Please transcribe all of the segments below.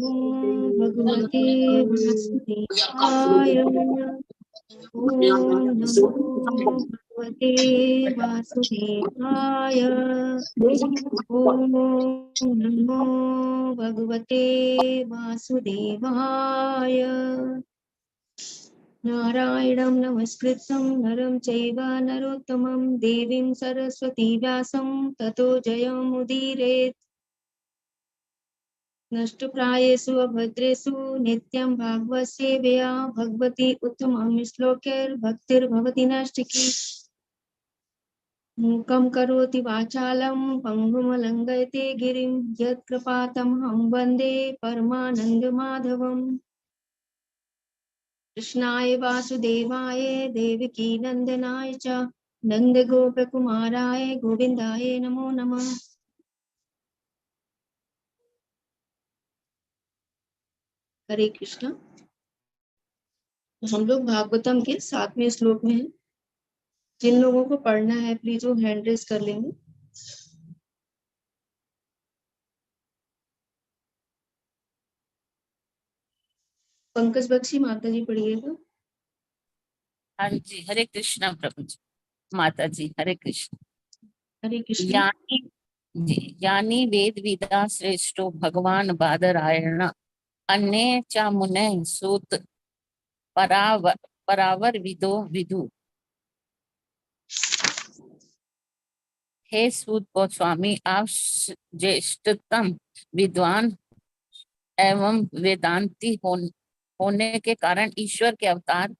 नमो भगवते वासुदेवाय। ओम नमो भगवते वासुदेवाय। ओम नमो भगवते वासुदेवाय। नारायणं नमस्कृतं नरं चैव नरोत्तमं देवीं सरस्वती व्यासं ततो जयमुदीरयेत्। नष्टप्रायेषु अभद्रेषु नित्यं भागवतसेवया भगवती उत्तमं श्लोकैर्भक्तिर्भवति नैष्ठिकी। मूकं करोति वाचालं पङ्गुं लङ्घयते गिरिं यत्कृपातमहं वन्दे परमानन्दमाधवम्। कृष्णाय वासुदेवाय देवकी नंदनाय च नंदगोपकुमाराय गोविंदाय नमो नमः। हरे कृष्ण। हम लोग भागवतम के 7वें श्लोक में हैं। जिन लोगों को पढ़ना है प्लीज वो हैंड रेज कर लेंगे। पंकज बख्शी माता जी पढ़िएगा। हाँ जी, हरे कृष्णा प्रभु जी। माता जी हरे कृष्ण। हरे कृष्ण। यानी वेद विदा श्रेष्ठो भगवान बादरायण अन्य च मुने सूत परावर विदो विदु। हे सूत गोस्वामी, आप ज्येष्ठतम विद्वान एवं वेदांती होने के कारण ईश्वर के अवतार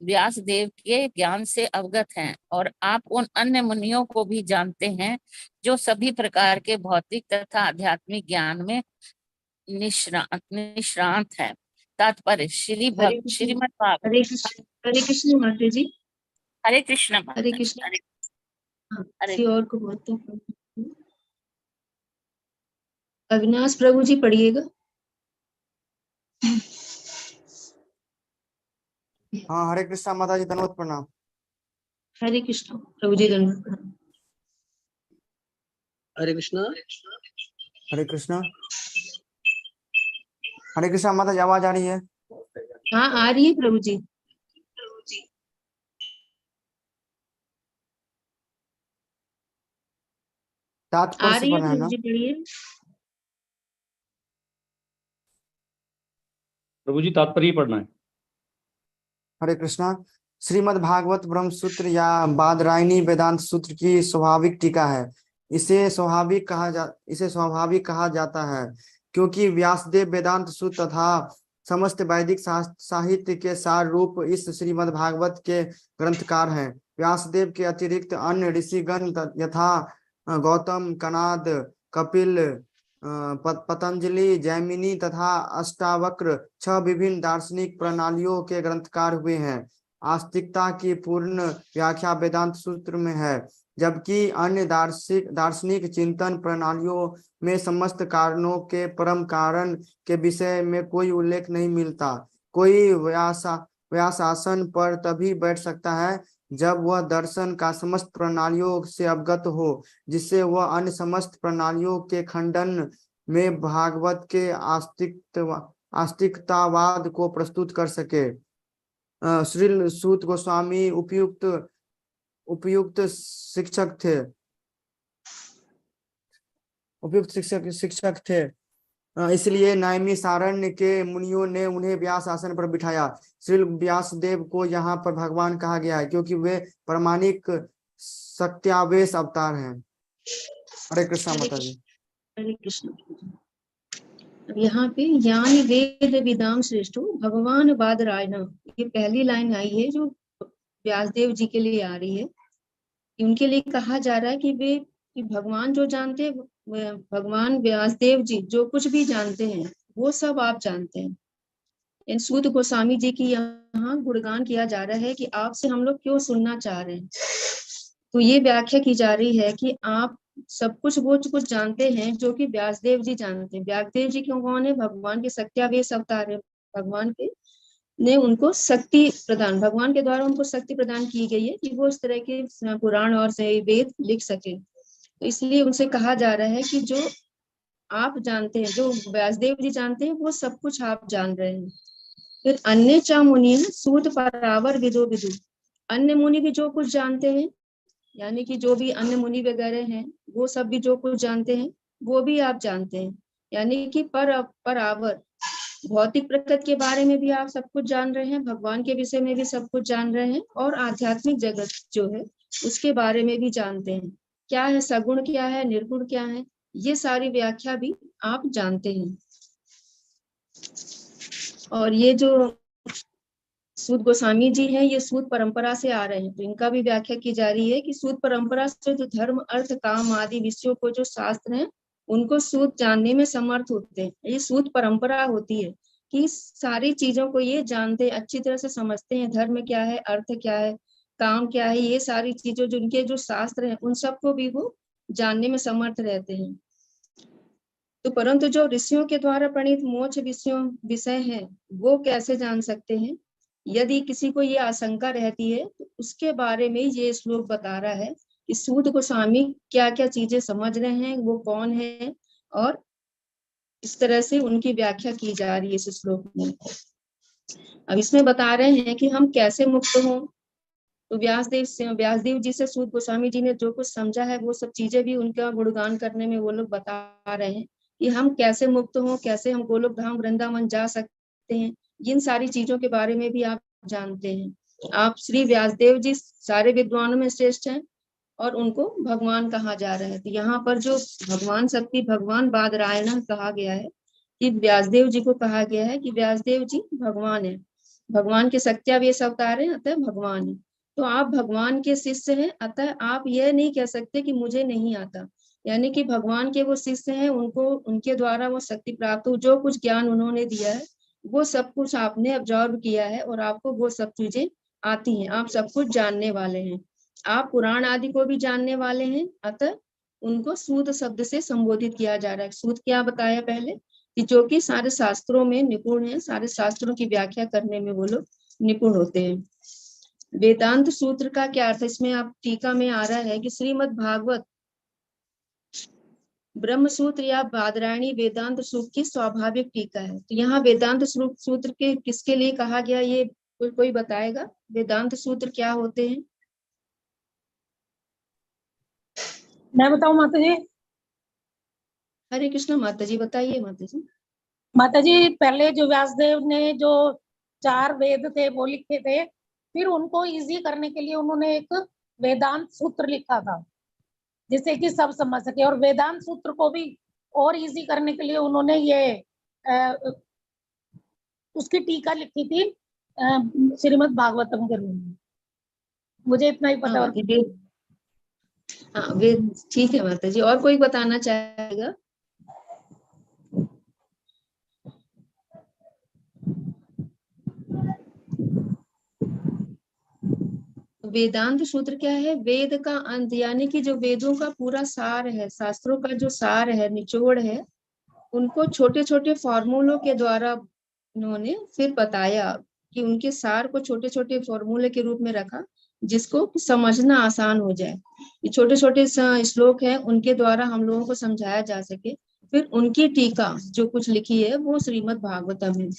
व्यास देव के ज्ञान से अवगत हैं और आप उन अन्य मुनियों को भी जानते हैं जो सभी प्रकार के भौतिक तथा आध्यात्मिक ज्ञान में निष्णात हैं। तात्पर्य श्रीमद् भागवत। हरे कृष्ण माता जी। हरे कृष्ण माता। हरे कृष्ण। किसी और को बोलते हैं। अविनाश प्रभु जी पढ़िएगा। हाँ, हरे कृष्णा माता जी, धन्यवाद, प्रणाम। हरे कृष्ण प्रभु जी, धन्यवाद प्रणाम। हरे कृष्णा। हरे कृष्णा। हरे कृष्णा माता जी, आवाज आ रही है? हाँ आ रही है प्रभु जी। तात्पर्य से पढ़ना है ना? प्रभु जी तात्पर्य पढ़ना है। हरे कृष्णा। श्रीमद् भागवत ब्रह्म सूत्र या बादरायणी वेदांत सूत्र की स्वाभाविक टीका है। इसे स्वाभाविक कहा जाता है क्योंकि व्यासदेव वेदांत सूत्र तथा समस्त वैदिक साहित्य के सार रूप इस श्रीमद् भागवत के ग्रंथकार हैं। व्यासदेव के अतिरिक्त अन्य ऋषिगण यथा गौतम, कनाद, कपिल, पतंजलि, जैमिनी तथा अष्टावक्र 6 विभिन्न दार्शनिक प्रणालियों के ग्रंथकार हुए हैं। आस्तिकता की पूर्ण व्याख्या वेदांत सूत्र में है, जबकि अन्य दार्शनिक चिंतन प्रणालियों में समस्त कारणों के परम कारण के विषय में कोई उल्लेख नहीं मिलता। कोई व्यासासन पर तभी बैठ सकता है जब वह दर्शन का समस्त प्रणालियों से अवगत हो, जिससे वह अन्य समस्त प्रणालियों के खंडन में भागवत के आस्तिकतावाद को प्रस्तुत कर सके। श्री सूत गोस्वामी उपयुक्त शिक्षक थे। इसलिए नैमिषारण्य के मुनियों ने उन्हें व्यास आसन पर बिठाया। श्री व्यासदेव को यहाँ पर भगवान कहा गया है क्योंकि वे प्रामाणिक सत्यावेश अवतार हैं। हरे कृष्णा माता जी। हरे कृष्ण। यहाँ पे ज्ञान वेद विदाम श्रेष्ठो भगवान बादरायण, ये पहली लाइन आई है जो व्यासदेव जी के लिए आ रही है। उनके लिए कहा जा रहा है कि भगवान जो जानते हैं, भगवान व्यासदेव जी जो कुछ भी जानते हैं वो सब आप जानते हैं। इन सूत गोस्वामी जी की यहाँ गुणगान किया जा रहा है कि आपसे हम लोग क्यों सुनना चाह रहे हैं। तो ये व्याख्या की जा रही है कि आप सब कुछ वो कुछ जानते हैं जो कि व्यासदेव जी जानते हैं। व्यासदेव जी क्यों कौन है? भगवान के सत्यावेश अवतार है। भगवान के ने उनको शक्ति प्रदान, भगवान के द्वारा उनको शक्ति प्रदान की गई है कि वो इस तरह के पुराण और वेद लिख सके। तो इसलिए उनसे कहा जा रहा है कि जो आप जानते हैं, जो व्यासदेव जी जानते हैं वो सब कुछ आप जान रहे हैं। फिर अन्य चा मुनि सूत परावर विदो विदु, अन्य मुनि भी जो कुछ जानते हैं, यानी कि जो भी अन्य मुनि वगैरह हैं वो सब भी जो कुछ जानते हैं वो भी आप जानते हैं। यानी कि परावर भौतिक प्रकृति के बारे में भी आप सब कुछ जान रहे हैं, भगवान के विषय में भी सब कुछ जान रहे हैं, और आध्यात्मिक जगत जो है उसके बारे में भी जानते हैं। क्या है सगुण, क्या है निर्गुण, क्या है, ये सारी व्याख्या भी आप जानते हैं। और ये जो सूत गोस्वामी जी हैं, ये सूत परंपरा से आ रहे हैं, तो इनका भी व्याख्या की जा रही है कि सूत परंपरा से जो धर्म अर्थ काम आदि विषयों को जो शास्त्र हैं उनको सूत जानने में समर्थ होते हैं। ये सूत परंपरा होती है कि सारी चीजों को ये जानते हैं, अच्छी तरह से समझते हैं, धर्म क्या है, अर्थ क्या है, काम क्या है, ये सारी चीजों जो उनके जो शास्त्र हैं उन सबको भी वो जानने में समर्थ रहते हैं। तो परंतु जो ऋषियों के द्वारा प्रणीत मोक्ष विषय हैं वो कैसे जान सकते हैं? यदि किसी को ये आशंका रहती है तो उसके बारे में ये श्लोक बता रहा है कि सूत गोस्वामी क्या क्या चीजें समझ रहे हैं, वो कौन है, और इस तरह से उनकी व्याख्या की जा रही है इस श्लोक में। अब इसमें बता रहे हैं कि हम कैसे मुक्त हों। तो व्यासदेव जी से सूत गोस्वामी जी ने जो कुछ समझा है वो सब चीजें भी उनका गुणगान करने में वो लोग बता रहे हैं कि हम कैसे मुक्त हों, कैसे हम गोलोक धाम वृंदावन जा सकते हैं, इन सारी चीजों के बारे में भी आप जानते हैं। आप श्री व्यासदेव जी सारे विद्वानों में श्रेष्ठ हैं और उनको भगवान कहा जा रहा है। तो यहाँ पर जो भगवान शक्ति भगवान बादरायण कहा गया है कि व्यासदेव जी को कहा गया है कि व्यासदेव जी भगवान है, भगवान के सत्यावेश अवतार है, अतः भगवान है। तो आप भगवान के शिष्य हैं, अतः आप यह नहीं कह सकते कि मुझे नहीं आता। यानी कि भगवान के वो शिष्य हैं, उनको उनके द्वारा वो शक्ति प्राप्त हो, जो कुछ ज्ञान उन्होंने दिया है वो सब कुछ आपने ऑब्जर्व किया है और आपको वो सब चीजें आती हैं, आप सब कुछ जानने वाले हैं, आप पुराण आदि को भी जानने वाले हैं, अतः उनको सूत शब्द से संबोधित किया जा रहा है। सूत क्या बताया पहले कि जो कि सारे शास्त्रों में निपुण है, सारे शास्त्रों की व्याख्या करने में वो लोग निपुण होते हैं। वेदांत सूत्र का क्या अर्थ है? इसमें आप टीका में आ रहा है कि श्रीमद् भागवत ब्रह्म सूत्र या बादरायणी वेदांत सूत्र की स्वाभाविक टीका है। तो यहाँ वेदांत सूत्र के किसके लिए कहा गया, ये कोई बताएगा? वेदांत सूत्र क्या होते हैं? मैं बताऊं माता जी? हरे कृष्ण माता जी, बताइए माता जी। माता जी, पहले जो व्यासदेव ने जो 4 वेद थे वो लिखे थे, फिर उनको इजी करने के लिए उन्होंने एक वेदांत सूत्र लिखा था जिससे कि सब समझ सके, और वेदांत सूत्र को भी और इजी करने के लिए उन्होंने ये उसकी टीका लिखी थी श्रीमद् भागवतम के रूप में। मुझे इतना ही पता। हाँ वे ठीक है माता जी। और कोई बताना चाहेगा? वेदांत सूत्र क्या है? वेद का अंत, यानी कि जो वेदों का पूरा सार है, शास्त्रों का जो सार है, निचोड़ है, उनको छोटे छोटे फॉर्मूलों के द्वारा उन्होंने फिर बताया कि उनके सार को छोटे छोटे फॉर्मूले के रूप में रखा जिसको समझना आसान हो जाए। ये छोटे छोटे श्लोक हैं, उनके द्वारा हम लोगों को समझाया जा सके। फिर उनकी टीका जो कुछ लिखी है वो श्रीमद् भागवतम है।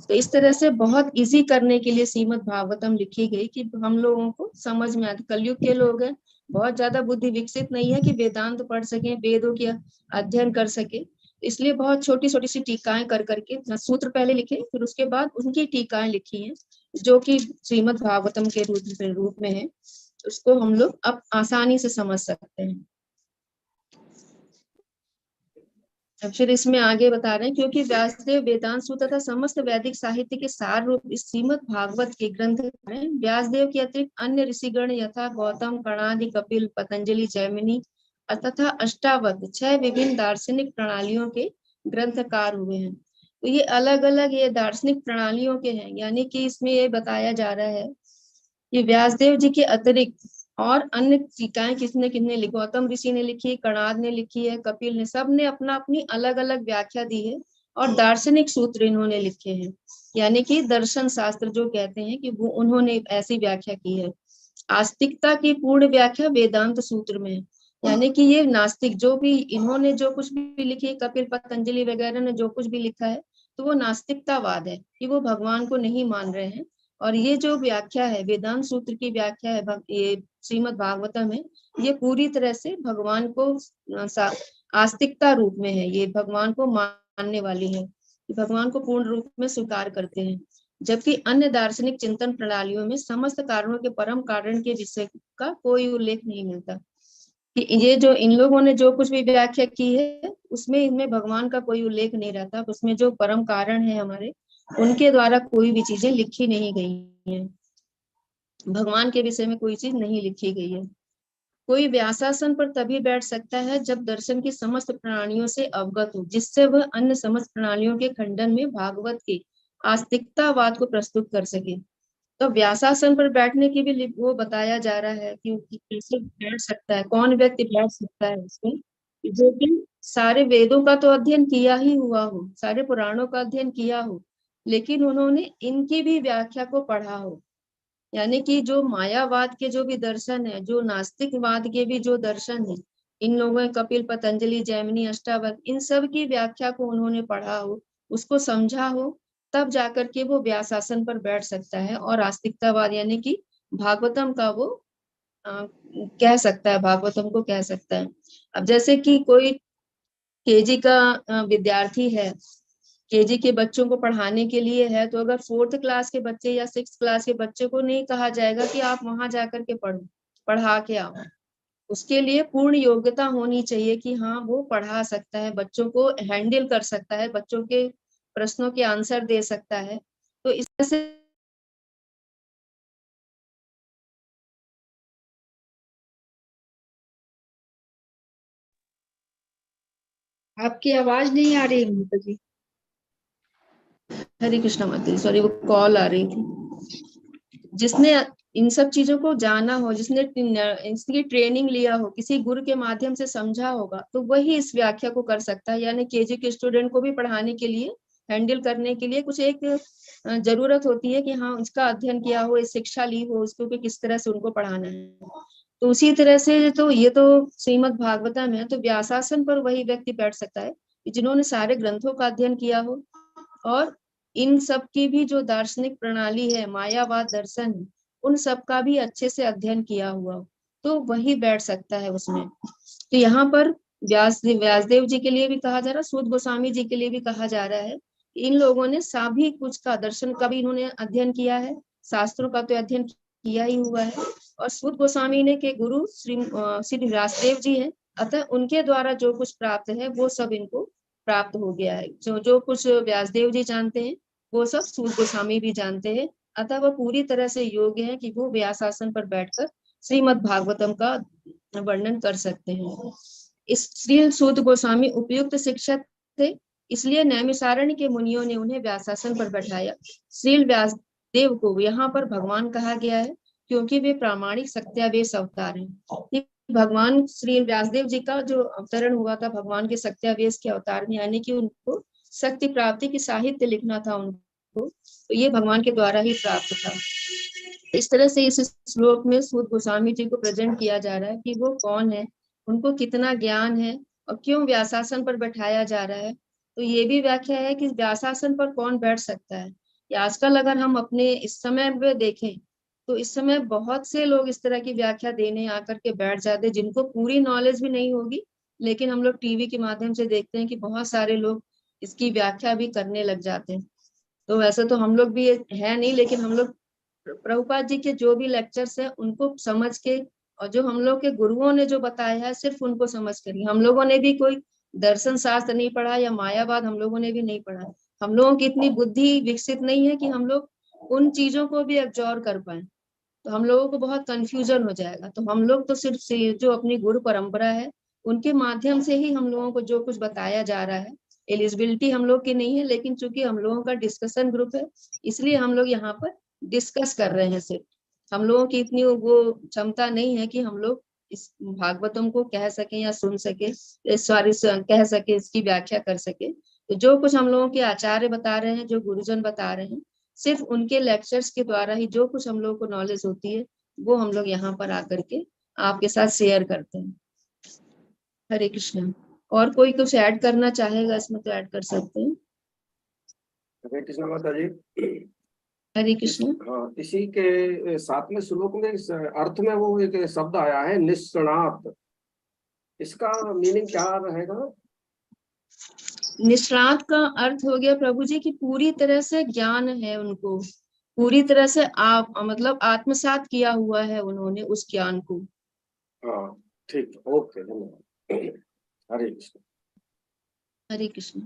तो इस तरह से बहुत इजी करने के लिए श्रीमद् भागवतम लिखी गई कि हम लोगों को समझ में आए। कलयुग के लोग हैं, बहुत ज्यादा बुद्धि विकसित नहीं है कि वेदांत पढ़ सके, वेदों के अध्ययन कर सके, इसलिए बहुत छोटी छोटी सी टीकाएं कर करके सूत्र पहले लिखे, फिर उसके बाद उनकी टीकाएं लिखी हैं जो कि श्रीमद् भागवतम के रूप में है। उसको हम लोग अब आसानी से समझ सकते हैं। अब फिर इसमें आगे बता रहे हैं, क्योंकि व्यासदेव वेदांत सूत्र तथा समस्त वैदिक साहित्य के सार रूप श्रीमद् भागवत के ग्रंथ में व्यासदेव के अतिरिक्त अन्य ऋषिगण यथा गौतम, कणादि, कपिल, पतंजलि, जैमिनी तथा अष्टावक्र 6 विभिन्न दार्शनिक प्रणालियों के ग्रंथकार हुए हैं। तो ये अलग अलग ये दार्शनिक प्रणालियों के हैं, यानी कि इसमें ये बताया जा रहा है कि व्यासदेव जी के अतिरिक्त और अन्य टीकाएं किसने किसने लिखी, गौतम ऋषि ने लिखी, कणाद ने लिखी है, कपिल ने, सब ने अपना अपनी अलग अलग व्याख्या दी है और दार्शनिक सूत्र इन्होंने लिखे हैं, यानी कि दर्शन शास्त्र जो कहते हैं कि वो उन्होंने ऐसी व्याख्या की है। आस्तिकता की पूर्ण व्याख्या वेदांत सूत्र में है। यानी कि ये नास्तिक जो भी इन्होंने जो कुछ भी लिखी, कपिल पतंजलि वगैरह ने जो कुछ भी लिखा है, तो वो नास्तिकतावाद है कि वो भगवान को नहीं मान रहे हैं। और ये जो व्याख्या है, वेदांत सूत्र की व्याख्या है, ये श्रीमद् भागवतम है, ये पूरी तरह से भगवान को आस्तिकता रूप में है, ये भगवान को मानने वाली है, भगवान को पूर्ण रूप में स्वीकार करते हैं। जबकि अन्य दार्शनिक चिंतन प्रणालियों में समस्त कारणों के परम कारण के विषय का कोई उल्लेख नहीं मिलता। कि ये जो इन लोगों ने जो कुछ भी व्याख्या की है, उसमें इनमें भगवान का कोई उल्लेख नहीं रहता, उसमें जो परम कारण है हमारे, उनके द्वारा कोई भी चीजें लिखी नहीं गई हैं, भगवान के विषय में कोई चीज नहीं लिखी गई है। कोई व्यासासन पर तभी बैठ सकता है जब दर्शन की समस्त प्रणालियों से अवगत हो, जिससे वह अन्य समस्त प्रणालियों के खंडन में भागवत के आस्तिकतावाद को प्रस्तुत कर सके। तो व्यासासन पर बैठने की भी वो बताया जा रहा है कि कैसे बैठ सकता है, कौन व्यक्ति बैठ सकता है उसमें, जो कि सारे वेदों का तो अध्ययन किया ही हुआ हो, सारे पुराणों का अध्ययन किया हो, लेकिन उन्होंने इनकी भी व्याख्या को पढ़ा हो। यानी कि जो मायावाद के जो भी दर्शन है, जो नास्तिकवाद के भी जो दर्शन है, इन लोगों ने कपिल पतंजलि जैमिनी अष्टावक्र इन सब की व्याख्या को उन्होंने पढ़ा हो, उसको समझा हो, तब जाकर के वो व्यासासन पर बैठ सकता है और आस्तिकतावाद यानी कि भागवतम का वो कह सकता है, भागवतम को कह सकता है। अब जैसे कि कोई केजी का विद्यार्थी है, केजी के बच्चों को पढ़ाने के लिए है, तो अगर 4th क्लास के बच्चे या 6th क्लास के बच्चे को नहीं कहा जाएगा कि आप वहां जाकर के पढ़ो, पढ़ा के आओ। उसके लिए पूर्ण योग्यता होनी चाहिए कि हाँ वो पढ़ा सकता है, बच्चों को हैंडल कर सकता है, बच्चों के प्रश्नों के आंसर दे सकता है। तो इस तरह से आपकी आवाज नहीं आ रही ममता जी। हरे कृष्णा माता जी, सॉरी वो कॉल आ रही थी। जिसने इन सब चीजों को जाना हो, जिसने इसकी ट्रेनिंग लिया हो, किसी गुरु के माध्यम से समझा होगा, तो वही इस व्याख्या को कर सकता है। यानी केजी के स्टूडेंट को भी पढ़ाने के लिए, हैंडल करने के लिए कुछ एक जरूरत होती है कि हाँ उसका अध्ययन किया हो, शिक्षा ली हो उसको कि किस तरह से उनको पढ़ाना है। तो उसी तरह से तो ये तो श्रीमद् भागवतम है, तो व्यासासन पर वही व्यक्ति बैठ सकता है जिन्होंने सारे ग्रंथों का अध्ययन किया हो और इन सब की भी जो दार्शनिक प्रणाली है, मायावाद दर्शन है, उन सब का भी अच्छे से अध्ययन किया हुआ हो, तो वही बैठ सकता है उसमें। तो यहाँ पर व्यासदेव जी के लिए भी कहा जा रहा है, सूत गोस्वामी जी के लिए भी कहा जा रहा है, इन लोगों ने सभी कुछ का दर्शन का भी इन्होंने अध्ययन किया है, शास्त्रों का तो अध्ययन किया ही हुआ है, और सूत गोस्वामी ने के गुरु श्री व्यासदेव जी है, अतः उनके द्वारा जो कुछ प्राप्त है वो सब इनको प्राप्त हो गया है। जो कुछ व्यासदेव जी जानते हैं वो सब सूत गोस्वामी भी जानते हैं, अतः वह पूरी तरह से योग्य है कि वो व्यासासन पर बैठकर श्रीमद् भागवतम का वर्णन कर सकते हैं। इस श्री सूत गोस्वामी उपयुक्त शिक्षक थे, इसलिए नैमिषारण्य के मुनियों ने उन्हें व्यासासन पर बैठाया। श्री व्यासदेव को यहाँ पर भगवान कहा गया है क्योंकि वे प्रामाणिक सत्यावेश अवतार हैं। भगवान श्री व्यासदेव जी का जो अवतरण हुआ था भगवान के सत्यावेश के अवतार में, यानी कि उनको शक्ति प्राप्ति की साहित्य लिखना था उनको, तो ये भगवान के द्वारा ही प्राप्त था। इस तरह से इस श्लोक में सूत गोस्वामी जी को प्रेजेंट किया जा रहा है कि वो कौन है, उनको कितना ज्ञान है और क्यों व्यासासन पर बैठाया जा रहा है। तो ये भी व्याख्या है कि व्यासासन पर कौन बैठ सकता है। आजकल अगर हम अपने इस समय में देखें तो इस समय बहुत से लोग इस तरह की व्याख्या देने आकर के बैठ जाते हैं, जिनको पूरी नॉलेज भी नहीं होगी, लेकिन हम लोग टीवी के माध्यम से देखते हैं कि बहुत सारे लोग इसकी व्याख्या भी करने लग जाते हैं। तो वैसे तो हम लोग भी है नहीं, लेकिन हम लोग प्रभुपाद जी के जो भी लेक्चर्स है उनको समझ के, और जो हम लोग के गुरुओं ने जो बताया है सिर्फ उनको समझ कर, हम लोगों ने भी कोई दर्शन शास्त्र नहीं पढ़ा या मायावाद हम लोगों ने भी नहीं पढ़ा। हम लोगों की इतनी बुद्धि विकसित नहीं है कि हम लोग उन चीजों को भी एब्जॉर्ब कर पाए, तो हम लोगों को बहुत कंफ्यूजन हो जाएगा। तो हम लोग तो सिर्फ जो अपनी गुरु परंपरा है उनके माध्यम से ही हम लोगों को जो कुछ बताया जा रहा है, एलिजिबिलिटी हम लोग की नहीं है, लेकिन चूंकि हम लोगों का डिस्कशन ग्रुप है इसलिए हम लोग यहाँ पर डिस्कस कर रहे हैं। सिर्फ हम लोगों की इतनी वो क्षमता नहीं है कि हम लोग इस भागवतम को कह सके या सुन सके, सॉरी कह सके, इसकी व्याख्या कर सके। तो जो कुछ हम लोगों के आचार्य बता रहे हैं, जो गुरुजन बता रहे हैं, सिर्फ उनके लेक्चर्स के द्वारा ही जो कुछ हम लोग को नॉलेज होती है वो हम लोग यहाँ पर आकर के आपके साथ शेयर करते हैं। हरे कृष्ण। और कोई कुछ ऐड करना चाहेगा इसमें तो ऐड कर सकते हैं। हरे कृष्ण माता जी। हरे कृष्ण। हाँ, इसी के 7वें श्लोक में इस अर्थ में वो एक शब्द आया है निष्णात। इसका मीनिंग क्या रहेगा? निष्णात का अर्थ हो गया प्रभु जी की पूरी तरह से ज्ञान है उनको, पूरी तरह से आप मतलब आत्मसात किया हुआ है उन्होंने उस ज्ञान को। हाँ ठीक, ओके, धन्यवाद। हरे कृष्ण। हरे कृष्ण।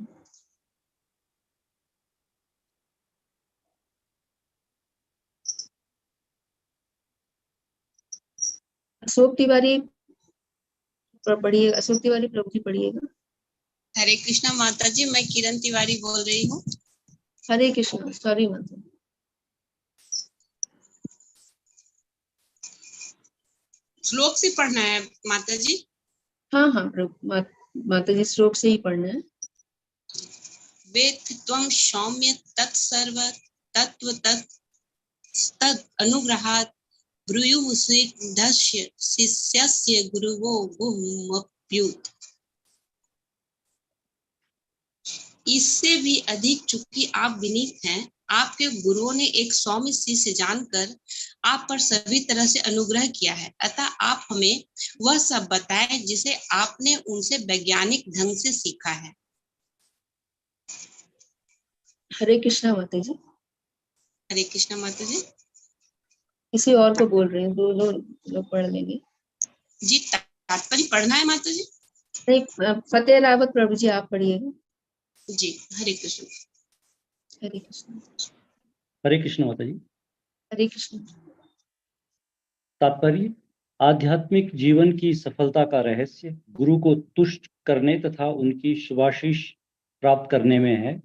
अशोक तिवारी पढ़िएगा, अशोक तिवारी प्रभु जी पढ़िएगा। हरे कृष्णा माता जी, मैं किरण तिवारी बोल रही हूँ। हरे कृष्ण। सॉरी माता। श्लोक से पढ़ना है माता जी? हाँ हाँ प्रभु माता जी श्लोक से ही पढ़ना है। वेत्थ त्वं सौम्य तत्सर्व तत्व तत् अनुग्रहात् ब्रूयुः स्निग्धस्य शिष्यस्य गुरुवो गुहुमप्युत। इससे भी अधिक चूंकि आप विनीत हैं, आपके गुरुओं ने एक सौम्य शिष्य जानकर आप पर सभी तरह से अनुग्रह किया है, अतः आप हमें वह सब बताएं जिसे आपने उनसे वैज्ञानिक ढंग से सीखा है। हरे कृष्णा माता जी। हरे कृष्णा माता जी। किसी और को बोल रहे हैं, दो लोग पढ़ लेंगे जी। तात्पर्य पढ़ना है माता जी? नहीं, फतेह रावत प्रभु जी आप पढ़िएगा। जी। हरे कृष्ण। हरे कृष्ण। हरे कृष्ण माता जी। हरे कृष्ण। तात्पर्य: आध्यात्मिक जीवन की सफलता का रहस्य गुरु को तुष्ट करने तथा उनकी शुभाशीष प्राप्त करने में है।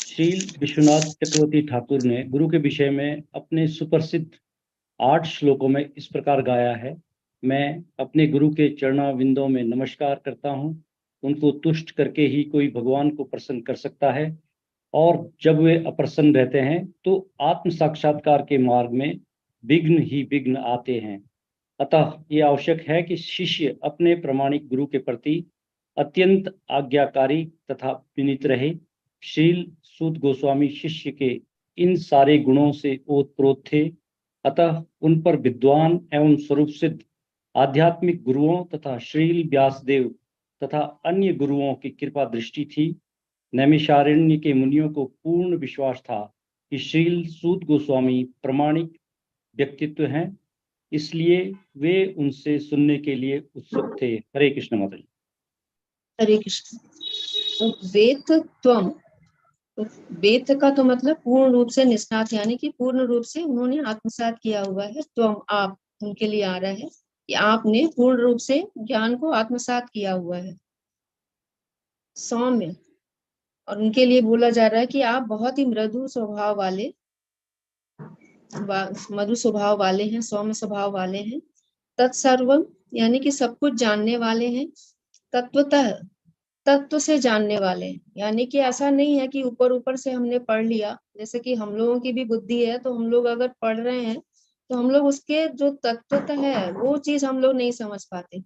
श्रील विश्वनाथ चक्रवर्ती ठाकुर ने गुरु के विषय में अपने सुप्रसिद्ध 8 श्लोकों में इस प्रकार गाया है। मैं अपने गुरु के चरणाविंदों में नमस्कार करता हूँ। उनको तुष्ट करके ही कोई भगवान को प्रसन्न कर सकता है, और जब वे अप्रसन्न रहते हैं तो आत्म साक्षात्कार के मार्ग में विघ्न ही विघ्न आते हैं। अतः ये आवश्यक है कि शिष्य अपने प्रामाणिक गुरु के प्रति अत्यंत आज्ञाकारी तथा विनीत रहे। श्रील सूत गोस्वामी शिष्य के इन सारे गुणों से ओतप्रोत थे, अतः उन पर विद्वान एवं स्वरूप सिद्ध आध्यात्मिक गुरुओं तथा श्रील व्यासदेव तथा अन्य गुरुओं की कृपा दृष्टि थी। नैमिषारण्य के मुनियों को पूर्ण विश्वास था कि श्रील सूत गोस्वामी प्रामाणिक व्यक्तित्व हैं, इसलिए वे उनसे सुनने के लिए उत्सुक थे। हरे कृष्ण माता जी। हरे कृष्ण। तो वेत्थ त्वम, तो वेत्थ का तो मतलब पूर्ण रूप से निष्णात, यानी कि पूर्ण रूप से उन्होंने आत्मसात किया हुआ है। त्वम आप, उनके लिए आ रहा है कि आपने पूर्ण रूप से ज्ञान को आत्मसात किया हुआ है। सौम्य, और उनके लिए बोला जा रहा है कि आप बहुत ही मृदु स्वभाव वाले, मधु स्वभाव वाले हैं, सौम्य स्वभाव वाले हैं। तत्सर्वम, यानी कि सब कुछ जानने वाले हैं। तत्वतः, तत्व से जानने वाले हैं, यानी कि ऐसा नहीं है कि ऊपर ऊपर से हमने पढ़ लिया। जैसे कि हम लोगों की भी बुद्धि है, तो हम लोग अगर पढ़ रहे हैं तो हम लोग उसके जो तत्वतः है वो चीज हम लोग नहीं समझ पाते।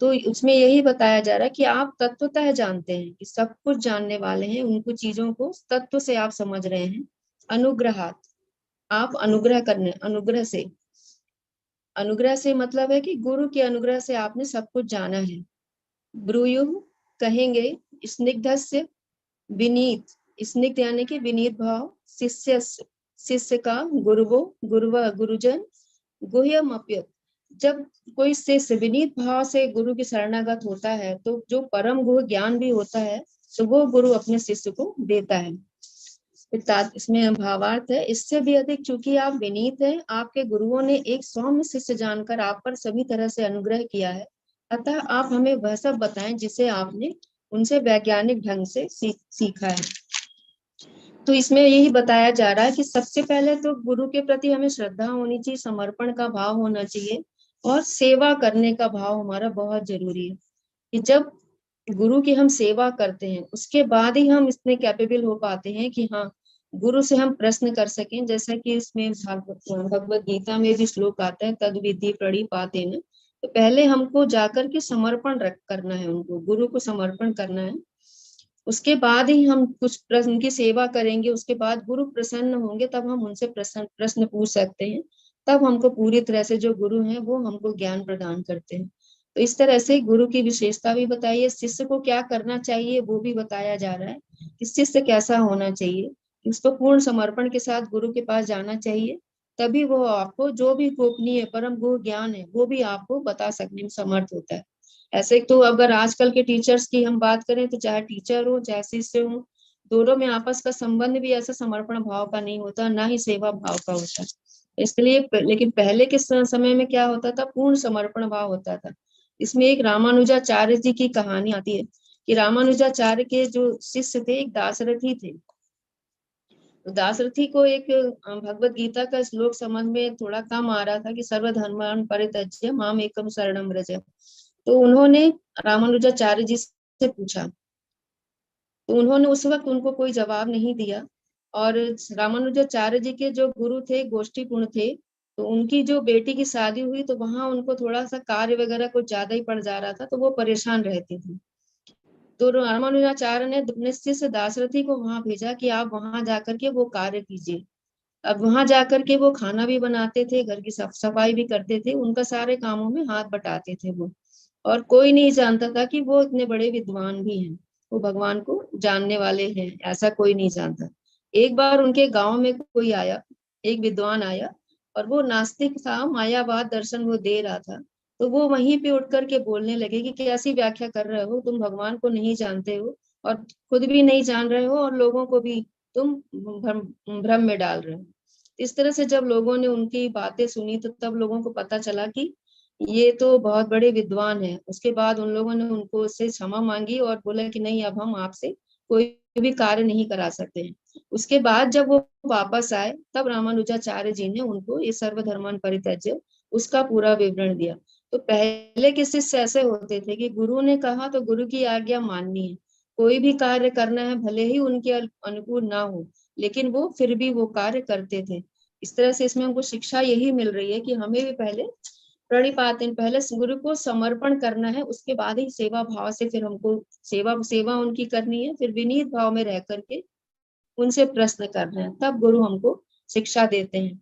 तो उसमें यही बताया जा रहा है कि आप तत्वतः जानते हैं, कि सब कुछ जानने वाले हैं, उनको चीजों को तत्व से आप समझ रहे हैं। अनुग्रहात, आप अनुग्रह करने, अनुग्रह से मतलब है कि गुरु के अनुग्रह से आपने सब कुछ जाना है। ब्रूयु, कहेंगे, स्निग्धस्य, विनीत, स्निग्ध यानी कि विनीत भाव, शिष्य, शिष्य का, गुरुवो, गुरुजन, गुह्यम अप्युत, जब कोई शिष्य विनीत भाव से गुरु की शरणागत होता है तो जो परम गुरु ज्ञान भी होता है तो वो गुरु अपने शिष्य को देता है। इसमें भावार्थ है, इससे भी अधिक चूंकि आप विनीत हैं, आपके गुरुओं ने एक सौम्य शिष्य जानकर आप पर सभी तरह से अनुग्रह किया है, अतः आप हमें वह सब बताएं जिसे आपने उनसे वैज्ञानिक ढंग से सीखा है। तो इसमें यही बताया जा रहा है कि सबसे पहले तो गुरु के प्रति हमें श्रद्धा होनी चाहिए, समर्पण का भाव होना चाहिए, और सेवा करने का भाव हमारा बहुत जरूरी है। कि जब गुरु की हम सेवा करते हैं उसके बाद ही हम इतने कैपेबल हो पाते हैं कि हाँ गुरु से हम प्रश्न कर सकें। जैसा कि इसमें भगवत गीता में भी श्लोक आता है, तद विधि प्रणिपातेन तो पहले हमको जाकर के समर्पण करना है, उनको गुरु को समर्पण करना है। उसके बाद ही हम कुछ प्रश्न की सेवा करेंगे, उसके बाद गुरु प्रसन्न होंगे, तब हम उनसे प्रश्न पूछ सकते हैं। तब हमको पूरी तरह से जो गुरु हैं वो हमको ज्ञान प्रदान करते हैं। तो इस तरह से गुरु की विशेषता भी बताई है, शिष्य को क्या करना चाहिए वो भी बताया जा रहा है कि शिष्य कैसा होना चाहिए। उसको पूर्ण समर्पण के साथ गुरु के पास जाना चाहिए, तभी वो आपको जो भी गोपनीय परम गुरु ज्ञान है वो भी आपको बता सकने में समर्थ होता है। ऐसे तो अगर आजकल के टीचर्स की हम बात करें तो चाहे टीचर हो चाहे शिष्य हो, दोनों में आपस का संबंध भी ऐसा समर्पण भाव का नहीं होता, ना ही सेवा भाव का होता। इसलिए लेकिन पहले के समय में क्या होता था, पूर्ण समर्पण भाव होता था। इसमें एक रामानुजाचार्य जी की कहानी आती है कि रामानुजाचार्य के जो शिष्य थे एक दासरथी थे। तो दासरथी को एक भगवत गीता का श्लोक समझ में थोड़ा कम आ रहा था कि सर्वधर्मान् परित्यज्य माम एकम शरणं व्रज। तो उन्होंने रामानुजाचार्य जी से पूछा, तो उन्होंने उस वक्त उनको कोई जवाब नहीं दिया। और रामानुजाचार्य जी के जो गुरु थे गोष्ठीपूर्ण थे, तो उनकी जो बेटी की शादी हुई तो वहां उनको थोड़ा सा कार्य वगैरह कुछ ज्यादा ही पड़ जा रहा था, तो वो परेशान रहती थी। तो रामानुजाचार्य ने अपने शिष्य दासरथी को वहां भेजा कि आप वहां जाकर के वो कार्य कीजिए। अब वहां जाकर के वो खाना भी बनाते थे, घर की साफ सफाई भी करते थे, उनका सारे कामों में हाथ बटाते थे वो। और कोई नहीं जानता था कि वो इतने बड़े विद्वान भी हैं, वो भगवान को जानने वाले हैं, ऐसा कोई नहीं जानता। एक बार उनके गांव में कोई आया, एक विद्वान आया, और वो नास्तिक था, मायावाद दर्शन वो दे रहा था। तो वो वहीं पे उठ करके बोलने लगे कि कैसी व्याख्या कर रहे हो, तुम भगवान को नहीं जानते हो और खुद भी नहीं जान रहे हो और लोगों को भी तुम भ्रम में डाल रहे हो। इस तरह से जब लोगों ने उनकी बातें सुनी तो तब लोगों को पता चला कि ये तो बहुत बड़े विद्वान हैं। उसके बाद उन लोगों ने उनको उससे क्षमा मांगी और बोला कि नहीं, अब हम आपसे कोई भी कार्य नहीं करा सकते हैं। उसके बाद जब वो वापस आए तब रामानुजाचार्य जी ने उनको ये सर्वधर्मान् परित्यज्य उसका पूरा विवरण दिया। तो पहले के शिष्य ऐसे होते थे कि गुरु ने कहा तो गुरु की आज्ञा माननी है, कोई भी कार्य करना है भले ही उनके अनुकूल ना हो, लेकिन वो फिर भी वो कार्य करते थे। इस तरह से इसमें हमको शिक्षा यही मिल रही है कि हमें भी पहले प्रणिपातन, पहले गुरु को समर्पण करना है, उसके बाद ही सेवा भाव से फिर हमको सेवा उनकी करनी है, फिर विनीत भाव में रह करके उनसे प्रश्न करना है, तब गुरु हमको शिक्षा देते हैं।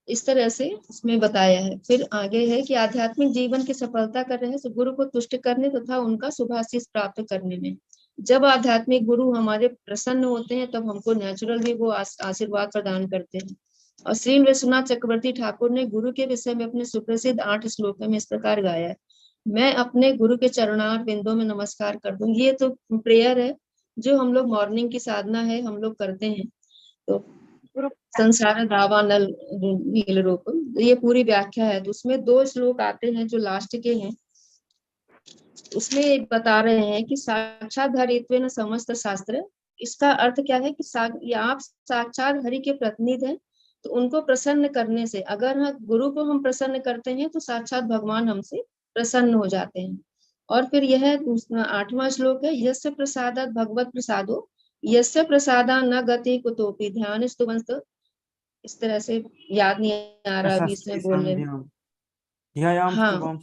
इस तरह से इसमें बताया है। फिर आगे है कि आध्यात्मिक जीवन की सफलता कर रहे हैं तो गुरु को तुष्ट करने तथा उनका शुभाशीष प्राप्त करने में। जब आध्यात्मिक गुरु हमारे प्रसन्न होते हैं तब हमको नेचुरल भी वो आशीर्वाद प्रदान करते हैं। और श्री विश्वनाथ चक्रवर्ती ठाकुर ने गुरु के विषय में अपने सुप्रसिद्ध 8 श्लोकों में इस प्रकार गाया है, मैं अपने गुरु के चरणार बिंदों में नमस्कार कर दूं। ये तो प्रेयर है जो हम लोग मॉर्निंग की साधना है हम लोग करते हैं। तो संसार दावा नल नील रूप, ये पूरी व्याख्या है। तो उसमें 2 श्लोक आते हैं जो लास्ट के हैं। उसमें एक बता रहे हैं कि साक्षात हरित्वेन समस्त शास्त्र। इसका अर्थ क्या है कि आप साक्षात हरि के प्रतिनिधि हैं, तो उनको प्रसन्न करने से, अगर गुरु को हम प्रसन्न करते हैं तो साक्षात भगवान हमसे प्रसन्न हो जाते हैं। और फिर यह 8वां श्लोक है, यस्य प्रसादात् भगवत प्रसादो यस्य प्रसादा न गति कुतोपि ध्यान स्तुवंत। इस तरह से याद नहीं आ रहा अभी इसमें बोलने में। हाँ,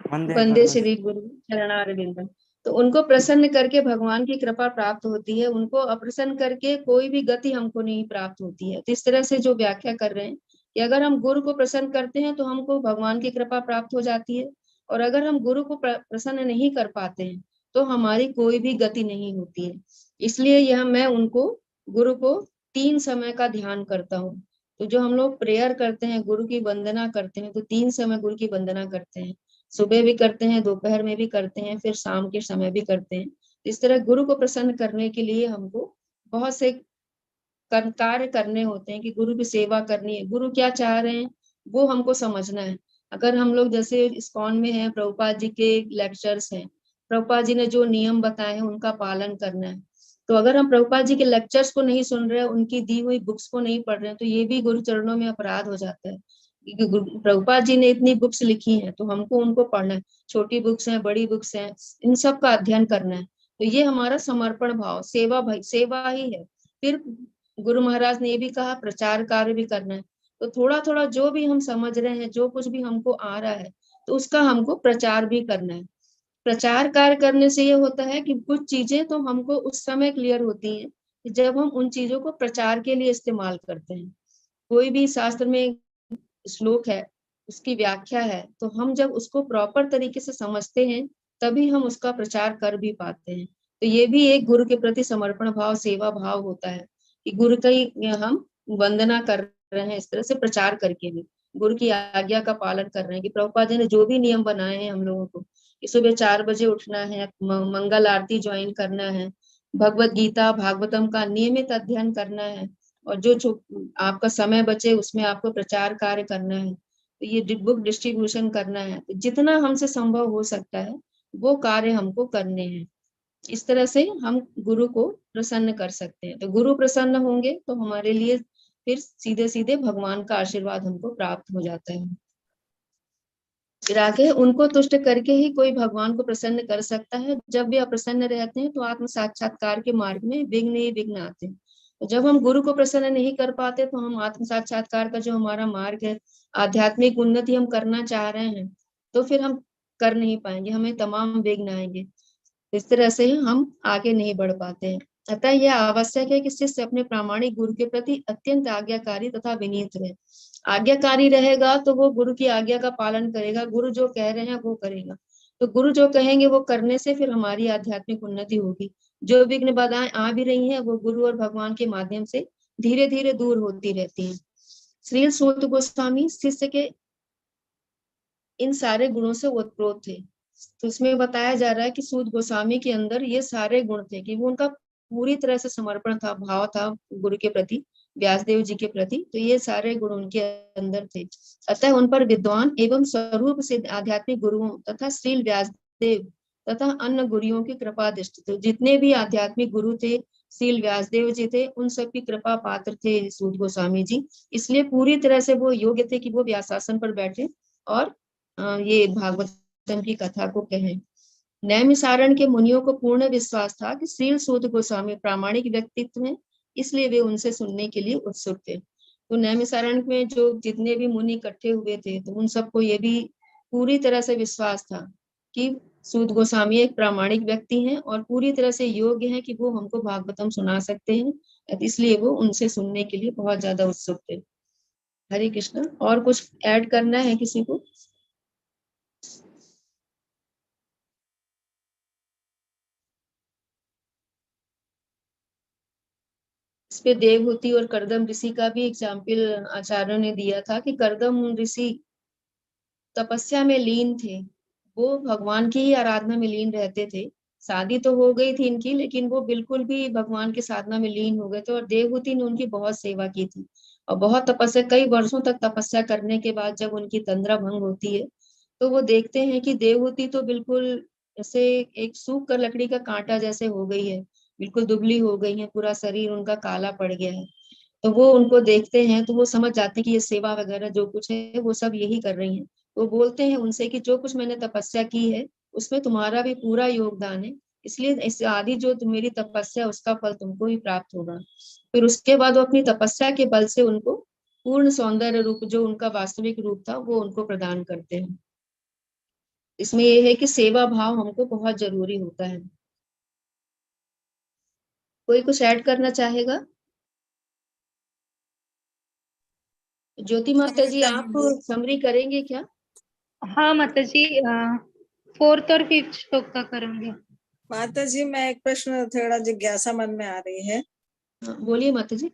वंदे श्री गुरु चरणारविंदम। तो उनको प्रसन्न करके भगवान की कृपा प्राप्त होती है, उनको अप्रसन्न करके कोई भी गति हमको नहीं प्राप्त होती है। तो इस तरह से जो व्याख्या कर रहे हैं कि अगर हम गुरु को प्रसन्न करते हैं तो हमको भगवान की कृपा प्राप्त हो जाती है, और अगर हम गुरु को प्रसन्न नहीं कर पाते हैं तो हमारी कोई भी गति नहीं होती है। इसलिए यह मैं उनको गुरु को 3 समय का ध्यान करता हूँ। तो जो हम लोग प्रेयर करते हैं, गुरु की वंदना करते हैं, तो 3 समय गुरु की वंदना करते हैं, सुबह भी करते हैं, दोपहर में भी करते हैं, फिर शाम के समय भी करते हैं। इस तरह गुरु को प्रसन्न करने के लिए हमको बहुत से कार्य करने होते हैं कि गुरु की सेवा करनी है। गुरु क्या चाह रहे हैं वो हमको समझना है। अगर हम लोग जैसे इस्कॉन में हैं, प्रभुपाद जी के लेक्चर्स हैं, प्रभुपाद जी ने जो नियम बताए हैं उनका पालन करना है। तो अगर हम प्रभुपाद जी के लेक्चर्स को नहीं सुन रहे हैं, उनकी दी हुई बुक्स को नहीं पढ़ रहे हैं, तो ये भी गुरु चरणों में अपराध हो जाता है। क्योंकि प्रभुपाद जी ने इतनी बुक्स लिखी हैं तो हमको उनको पढ़ना है, छोटी बुक्स हैं, बड़ी बुक्स हैं, इन सब का अध्ययन करना है। तो ये हमारा समर्पण भाव, सेवा ही है। फिर गुरु महाराज ने ये भी कहा प्रचार कार्य भी करना है। तो थोड़ा थोड़ा जो भी हम समझ रहे हैं, जो कुछ भी हमको आ रहा है, तो उसका हमको प्रचार भी करना है। प्रचार कार्य करने से ये होता है कि कुछ चीजें तो हमको उस समय क्लियर होती हैं कि जब हम उन चीजों को प्रचार के लिए इस्तेमाल करते हैं। कोई भी शास्त्र में श्लोक है, उसकी व्याख्या है, तो हम जब उसको प्रॉपर तरीके से समझते हैं तभी हम उसका प्रचार कर भी पाते हैं। तो ये भी एक गुरु के प्रति समर्पण भाव, सेवा भाव होता है कि गुरु की हम वंदना कर रहे हैं, इस तरह से प्रचार करके भी गुरु की आज्ञा का पालन कर रहे हैं। कि प्रभुपाद जी ने जो भी नियम बनाए हैं हम लोगों को कि सुबह 4 बजे उठना है, मंगल आरती ज्वाइन करना है, भगवत गीता भागवतम का नियमित अध्ययन करना है, और जो आपका समय बचे उसमें आपको प्रचार कार्य करना है, तो ये बुक डिस्ट्रीब्यूशन करना है, तो जितना हमसे संभव हो सकता है वो कार्य हमको करने हैं। इस तरह से हम गुरु को प्रसन्न कर सकते हैं। तो गुरु प्रसन्न होंगे तो हमारे लिए फिर सीधे सीधे भगवान का आशीर्वाद हमको प्राप्त हो जाता है। फिर आगे उनको तुष्ट करके ही कोई भगवान को प्रसन्न कर सकता है। जब वे अप्रसन्न रहते हैं तो आत्म साक्षात्कार के मार्ग में विघ्न ही विघ्न आते हैं। तो जब हम गुरु को प्रसन्न नहीं कर पाते तो हम आत्म साक्षात्कार का जो हमारा मार्ग है, आध्यात्मिक उन्नति हम करना चाह रहे हैं, तो फिर हम कर नहीं पाएंगे, हमें तमाम विघ्न आएंगे। इस तरह से हम आगे नहीं बढ़ पाते हैं। अतः यह आवश्यक है कि शिष्य अपने प्रामाणिक गुरु के प्रति अत्यंत आज्ञाकारी तथा विनीत रहे। आज्ञाकारी रहेगा तो वो गुरु की आज्ञा का पालन करेगा, गुरु जो कह रहे हैं वो करेगा। तो गुरु जो कहेंगे वो करने से फिर हमारी आध्यात्मिक उन्नति होगी। जो विघ्न बाधाएं आ भी रही हैं वो गुरु और भगवान के माध्यम से धीरे धीरे दूर होती रहती हैं। श्री सूत गोस्वामी शिष्य के इन सारे गुणों से ओतप्रोत थे। तो उसमें बताया जा रहा है कि सूत गोस्वामी के अंदर ये सारे गुण थे कि वो उनका पूरी तरह से समर्पण था, भाव था गुरु के प्रति, व्यासदेव जी के प्रति। तो ये सारे गुण उनके अंदर थे। अतः उन पर विद्वान एवं स्वरूप से आध्यात्मिक गुरुओं तथा श्रील व्यासदेव तथा अन्य गुरुओं की कृपा दृष्टि थे। जितने भी आध्यात्मिक गुरु थे, श्रील व्यासदेव जी थे, उन सबकी कृपा पात्र थे सूत गोस्वामी जी। इसलिए पूरी तरह से वो योग्य थे कि वो व्यासासन पर बैठे और ये भागवतम की कथा को कहें। नैमिषारण्य के मुनियों को पूर्ण विश्वास था कि श्रील सूत गोस्वामी प्रामाणिक व्यक्तित्व हैं, इसलिए वे उनसे सुनने के लिए उत्सुक थे। तो नैमिषारण्य में जो जितने भी मुनि इकट्ठे हुए थे, तो उन सबको ये भी पूरी तरह से विश्वास था कि सूत गोस्वामी एक प्रामाणिक व्यक्ति हैं और पूरी तरह से योग्य हैं कि वो हमको भागवतम सुना सकते हैं, इसलिए वो उनसे सुनने के लिए बहुत ज्यादा उत्सुक थे। हरे कृष्ण। और कुछ ऐड करना है किसी को? इस पे देवहूति और करदम ऋषि का भी एग्जाम्पल आचार्यों ने दिया था कि करदम ऋषि तपस्या में लीन थे, वो भगवान की ही आराधना में लीन रहते थे। शादी तो हो गई थी इनकी, लेकिन वो बिल्कुल भी भगवान की साधना में लीन हो गए थे और देवहूति ने उनकी बहुत सेवा की थी और बहुत तपस्या, कई वर्षों तक तपस्या करने के बाद जब उनकी तंद्रा भंग होती है तो वो देखते हैं कि देवहूति तो बिल्कुल ऐसे एक सूख कर लकड़ी का कांटा जैसे हो गई है, बिल्कुल दुबली हो गई है, पूरा शरीर उनका काला पड़ गया है। तो वो उनको देखते हैं तो वो समझ जाते हैं कि ये सेवा वगैरह जो कुछ है वो सब यही कर रही हैं। वो बोलते हैं उनसे कि जो कुछ मैंने तपस्या की है उसमें तुम्हारा भी पूरा योगदान है, इसलिए इस आदि जो मेरी तपस्या उसका फल तुमको ही प्राप्त होगा। फिर उसके बाद वो अपनी तपस्या के बल से उनको पूर्ण सौंदर्य रूप, जो उनका वास्तविक रूप था, वो उनको प्रदान करते हैं। इसमें यह है कि सेवा भाव हमको बहुत जरूरी होता है। कोई कुछ ऐड करना चाहेगा? ज्योति माता जी, आप समरी करेंगे क्या? हाँ माता जी, 4th और 5th श्लोक का करूंगी। माता जी, मैं एक प्रश्न, थोड़ा जिज्ञासा मन में आ रही है। बोलिए माता जी।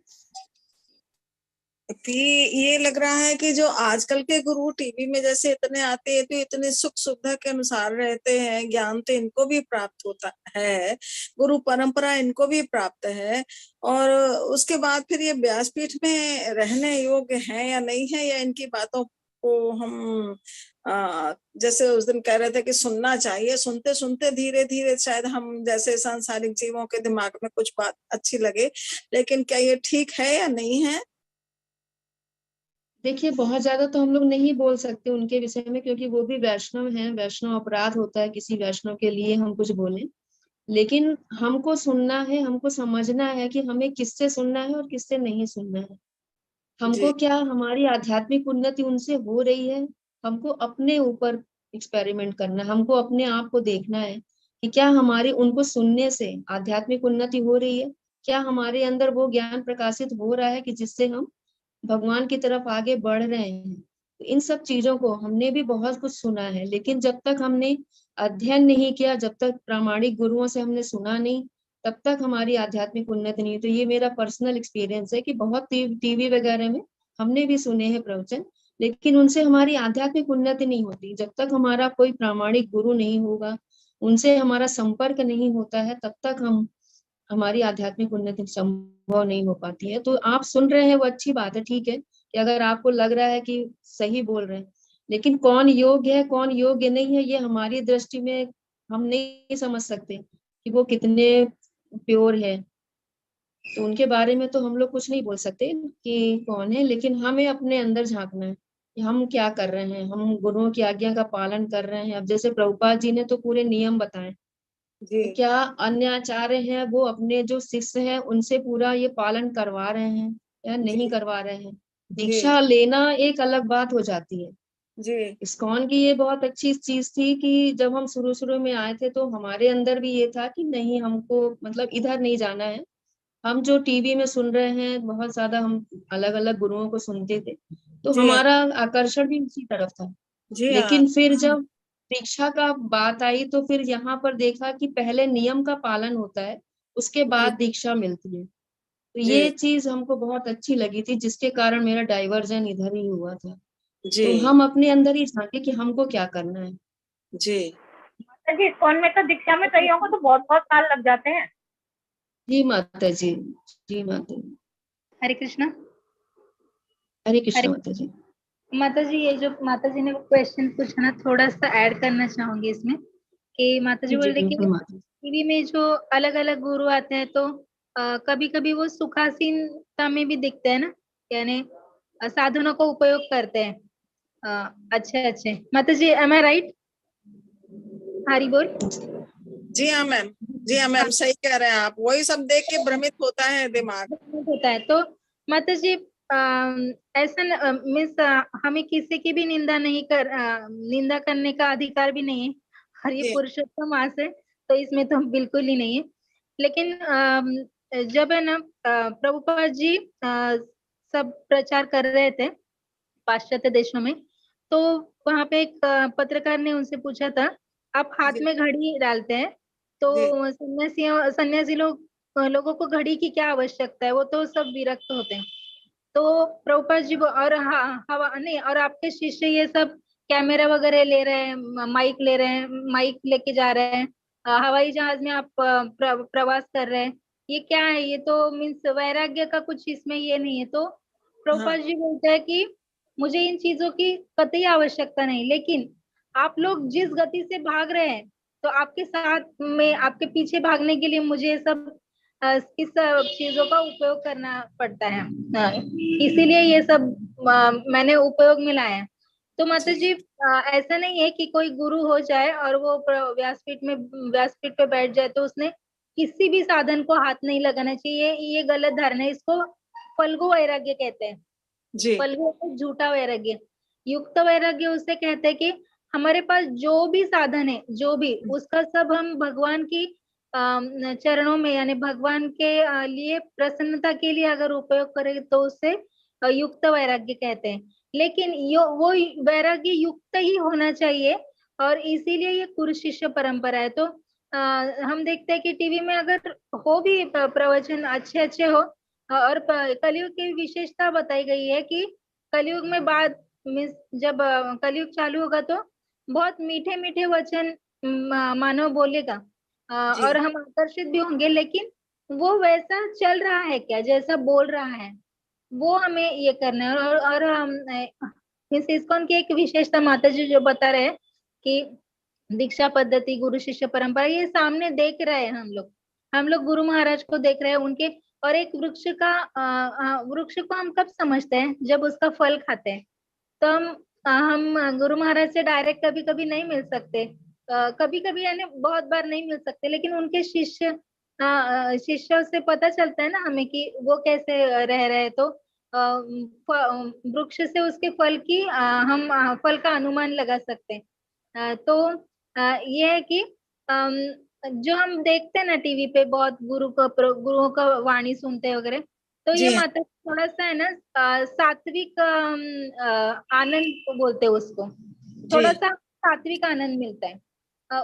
कि ये लग रहा है कि जो आजकल के गुरु टीवी में जैसे इतने आते हैं तो इतने सुख सुविधा के अनुसार रहते हैं, ज्ञान तो इनको भी प्राप्त होता है, गुरु परंपरा इनको भी प्राप्त है, और उसके बाद फिर ये व्यासपीठ में रहने योग्य है या नहीं है, या इनकी बातों को हम जैसे उस दिन कह रहे थे कि सुनना चाहिए, सुनते सुनते धीरे धीरे शायद हम जैसे सांसारिक जीवों के दिमाग में कुछ बात अच्छी लगे, लेकिन क्या ये ठीक है या नहीं है? देखिए, बहुत ज्यादा तो हम लोग नहीं बोल सकते उनके विषय में, क्योंकि वो भी वैष्णव हैं। वैष्णव अपराध होता है किसी वैष्णव के लिए हम कुछ बोलें, लेकिन हमको सुनना है, हमको समझना है कि हमें किससे सुनना है और किससे नहीं सुनना है। हमको क्या हमारी आध्यात्मिक उन्नति उनसे हो रही है, हमको अपने ऊपर एक्सपेरिमेंट करना है, हमको अपने आप को देखना है कि क्या हमारी उनको सुनने से आध्यात्मिक उन्नति हो रही है, क्या हमारे अंदर वो ज्ञान प्रकाशित हो रहा है कि जिससे हम भगवान की तरफ आगे बढ़ रहे हैं। तो इन सब चीजों को हमने भी बहुत कुछ सुना है, लेकिन जब तक हमने अध्ययन नहीं किया, जब तक प्रामाणिक गुरुओं से हमने सुना नहीं, तब तक हमारी आध्यात्मिक उन्नति नहीं। तो ये मेरा पर्सनल एक्सपीरियंस है कि बहुत टीवी वगैरह में हमने भी सुने हैं प्रवचन, लेकिन उनसे हमारी आध्यात्मिक उन्नति नहीं होती। जब तक हमारा कोई प्रामाणिक गुरु नहीं होगा, उनसे हमारा संपर्क नहीं होता है, तब तक हमारी आध्यात्मिक उन्नति संभव नहीं हो पाती है। तो आप सुन रहे हैं वो अच्छी बात है, ठीक है कि अगर आपको लग रहा है कि सही बोल रहे हैं, लेकिन कौन योग्य है कौन योग्य नहीं है, ये हमारी दृष्टि में हम नहीं समझ सकते कि वो कितने प्योर है। तो उनके बारे में तो हम लोग कुछ नहीं बोल सकते कि कौन है, लेकिन हमें अपने अंदर झांकना है कि हम क्या कर रहे हैं, हम गुरुओं की आज्ञा का पालन कर रहे हैं। अब जैसे प्रभुपाद जी ने तो पूरे नियम बताए, तो क्या अन्य आचार्य हैं वो अपने जो शिष्य हैं उनसे पूरा ये पालन करवा रहे हैं या नहीं करवा रहे हैं। दीक्षा लेना एक अलग बात हो जाती है। इस्कॉन की ये बहुत अच्छी चीज थी कि जब हम शुरू शुरू में आए थे तो हमारे अंदर भी ये था कि नहीं, हमको मतलब इधर नहीं जाना है। हम जो टीवी में सुन रहे हैं, बहुत ज्यादा हम अलग अलग गुरुओं को सुनते थे, तो हमारा आकर्षण भी उसी तरफ था। लेकिन फिर जब दीक्षा का बात आई तो फिर यहाँ पर देखा कि पहले नियम का पालन होता है, उसके बाद दीक्षा मिलती है। तो ये चीज हमको बहुत अच्छी लगी थी, जिसके कारण मेरा डाइवर्जन इधर ही हुआ था। तो हम अपने अंदर ही झांके कि हमको क्या करना है। जी इस्कॉन में तो दीक्षा में कईयों को तो बहुत बहुत साल लग जाते हैं। जी माता जी, जी माता जी, हरे कृष्णा। हरे कृष्ण माता जी। माता जी, ये जो माता जी ने क्वेश्चन पूछा ना, थोड़ा सा ऐड करना चाहूंगी इसमें कि माता जी बोल रहे कि टीवी में जो अलग अलग गुरु आते हैं तो कभी कभी वो सुखासीनता में भी दिखते हैं ना, यानी साधनों का उपयोग करते हैं। अच्छे अच्छे माता जी, एम आई राइट? हरी बोल। जी हाँ मैम, जी हाँ मैम, सही कह रहे हैं आप। वही सब देख के भ्रमित होता है दिमाग, होता है। तो माता जी ऐसा मीन्स हमें किसी की भी निंदा करने का अधिकार भी नहीं है, और ये पुरुषोत्तम मास है तो इसमें तो बिल्कुल ही नहीं है। लेकिन जब है ना प्रभुपाद जी सब प्रचार कर रहे थे पाश्चात्य देशों में, तो वहां पे एक पत्रकार ने उनसे पूछा था, आप हाथ में घड़ी डालते हैं तो सन्यासी लोगों को घड़ी की क्या आवश्यकता है, वो तो सब विरक्त होते हैं। तो प्रभुपाद जी और हवा नहीं, और आपके शिष्य ये सब कैमरा वगैरह ले रहे हैं, माइक ले रहे हैं, माइक लेके जा रहे हैं, हवाई जहाज में आप प्रवास कर रहे हैं, ये क्या है? ये तो मीन्स वैराग्य का कुछ इसमें ये नहीं है। तो प्रभुपाद जी बोलते हैं कि मुझे इन चीजों की कतई आवश्यकता नहीं, लेकिन आप लोग जिस गति से भाग रहे हैं तो आपके साथ में, आपके पीछे भागने के लिए मुझे सब इस चीजों का उपयोग करना पड़ता है, इसीलिए ये सब मैंने उपयोग में लाया है। तो माता जी ऐसा नहीं है कि कोई गुरु हो जाए और वो व्यासपीठ पे बैठ जाए तो उसने किसी भी साधन को हाथ नहीं लगाना चाहिए, ये गलत धारणा है। इसको फल्गु वैराग्य कहते हैं। फल्गु झूठा वैराग्य। युक्त वैराग्य उसे कहते हैं कि हमारे पास जो भी साधन है, जो भी, उसका सब हम भगवान की चरणों में, यानी भगवान के लिए प्रसन्नता के लिए अगर उपयोग करें तो उसे युक्त वैराग्य कहते हैं। लेकिन वो वैराग्य युक्त ही होना चाहिए, और इसीलिए ये गुरु शिष्य परंपरा है। तो हम देखते हैं कि टीवी में अगर हो भी प्रवचन अच्छे अच्छे हो, और कलयुग की विशेषता बताई गई है कि कलयुग में बाद मीन्स जब कलयुग चालू होगा तो बहुत मीठे मीठे वचन मानव बोलेगा, और हम आकर्षित भी होंगे, लेकिन वो वैसा चल रहा है क्या, जैसा बोल रहा है वो हमें ये करना है। और हम इस्कॉन की एक विशेषता माता जी जो बता रहे हैं कि दीक्षा पद्धति, गुरु शिष्य परंपरा, ये सामने देख रहे हैं हम लोग गुरु महाराज को देख रहे हैं उनके। और एक वृक्ष को हम कब समझते हैं? जब उसका फल खाते हैं। तो हम गुरु महाराज से डायरेक्ट कभी कभी नहीं मिल सकते, कभी कभी यानी बहुत बार नहीं मिल सकते, लेकिन उनके शिष्यों से पता चलता है ना हमें कि वो कैसे रह रहे हैं। तो वृक्ष से उसके फल की हम फल का अनुमान लगा सकते हैं। तो ये है कि जो हम देखते हैं ना टीवी पे बहुत गुरुओं का वाणी सुनते हैं वगैरह, तो ये जी हाँ, माता थोड़ा सा है ना सात्विक आनंद बोलते हैं उसको, थोड़ा जी सा सात्विक आनंद मिलता है।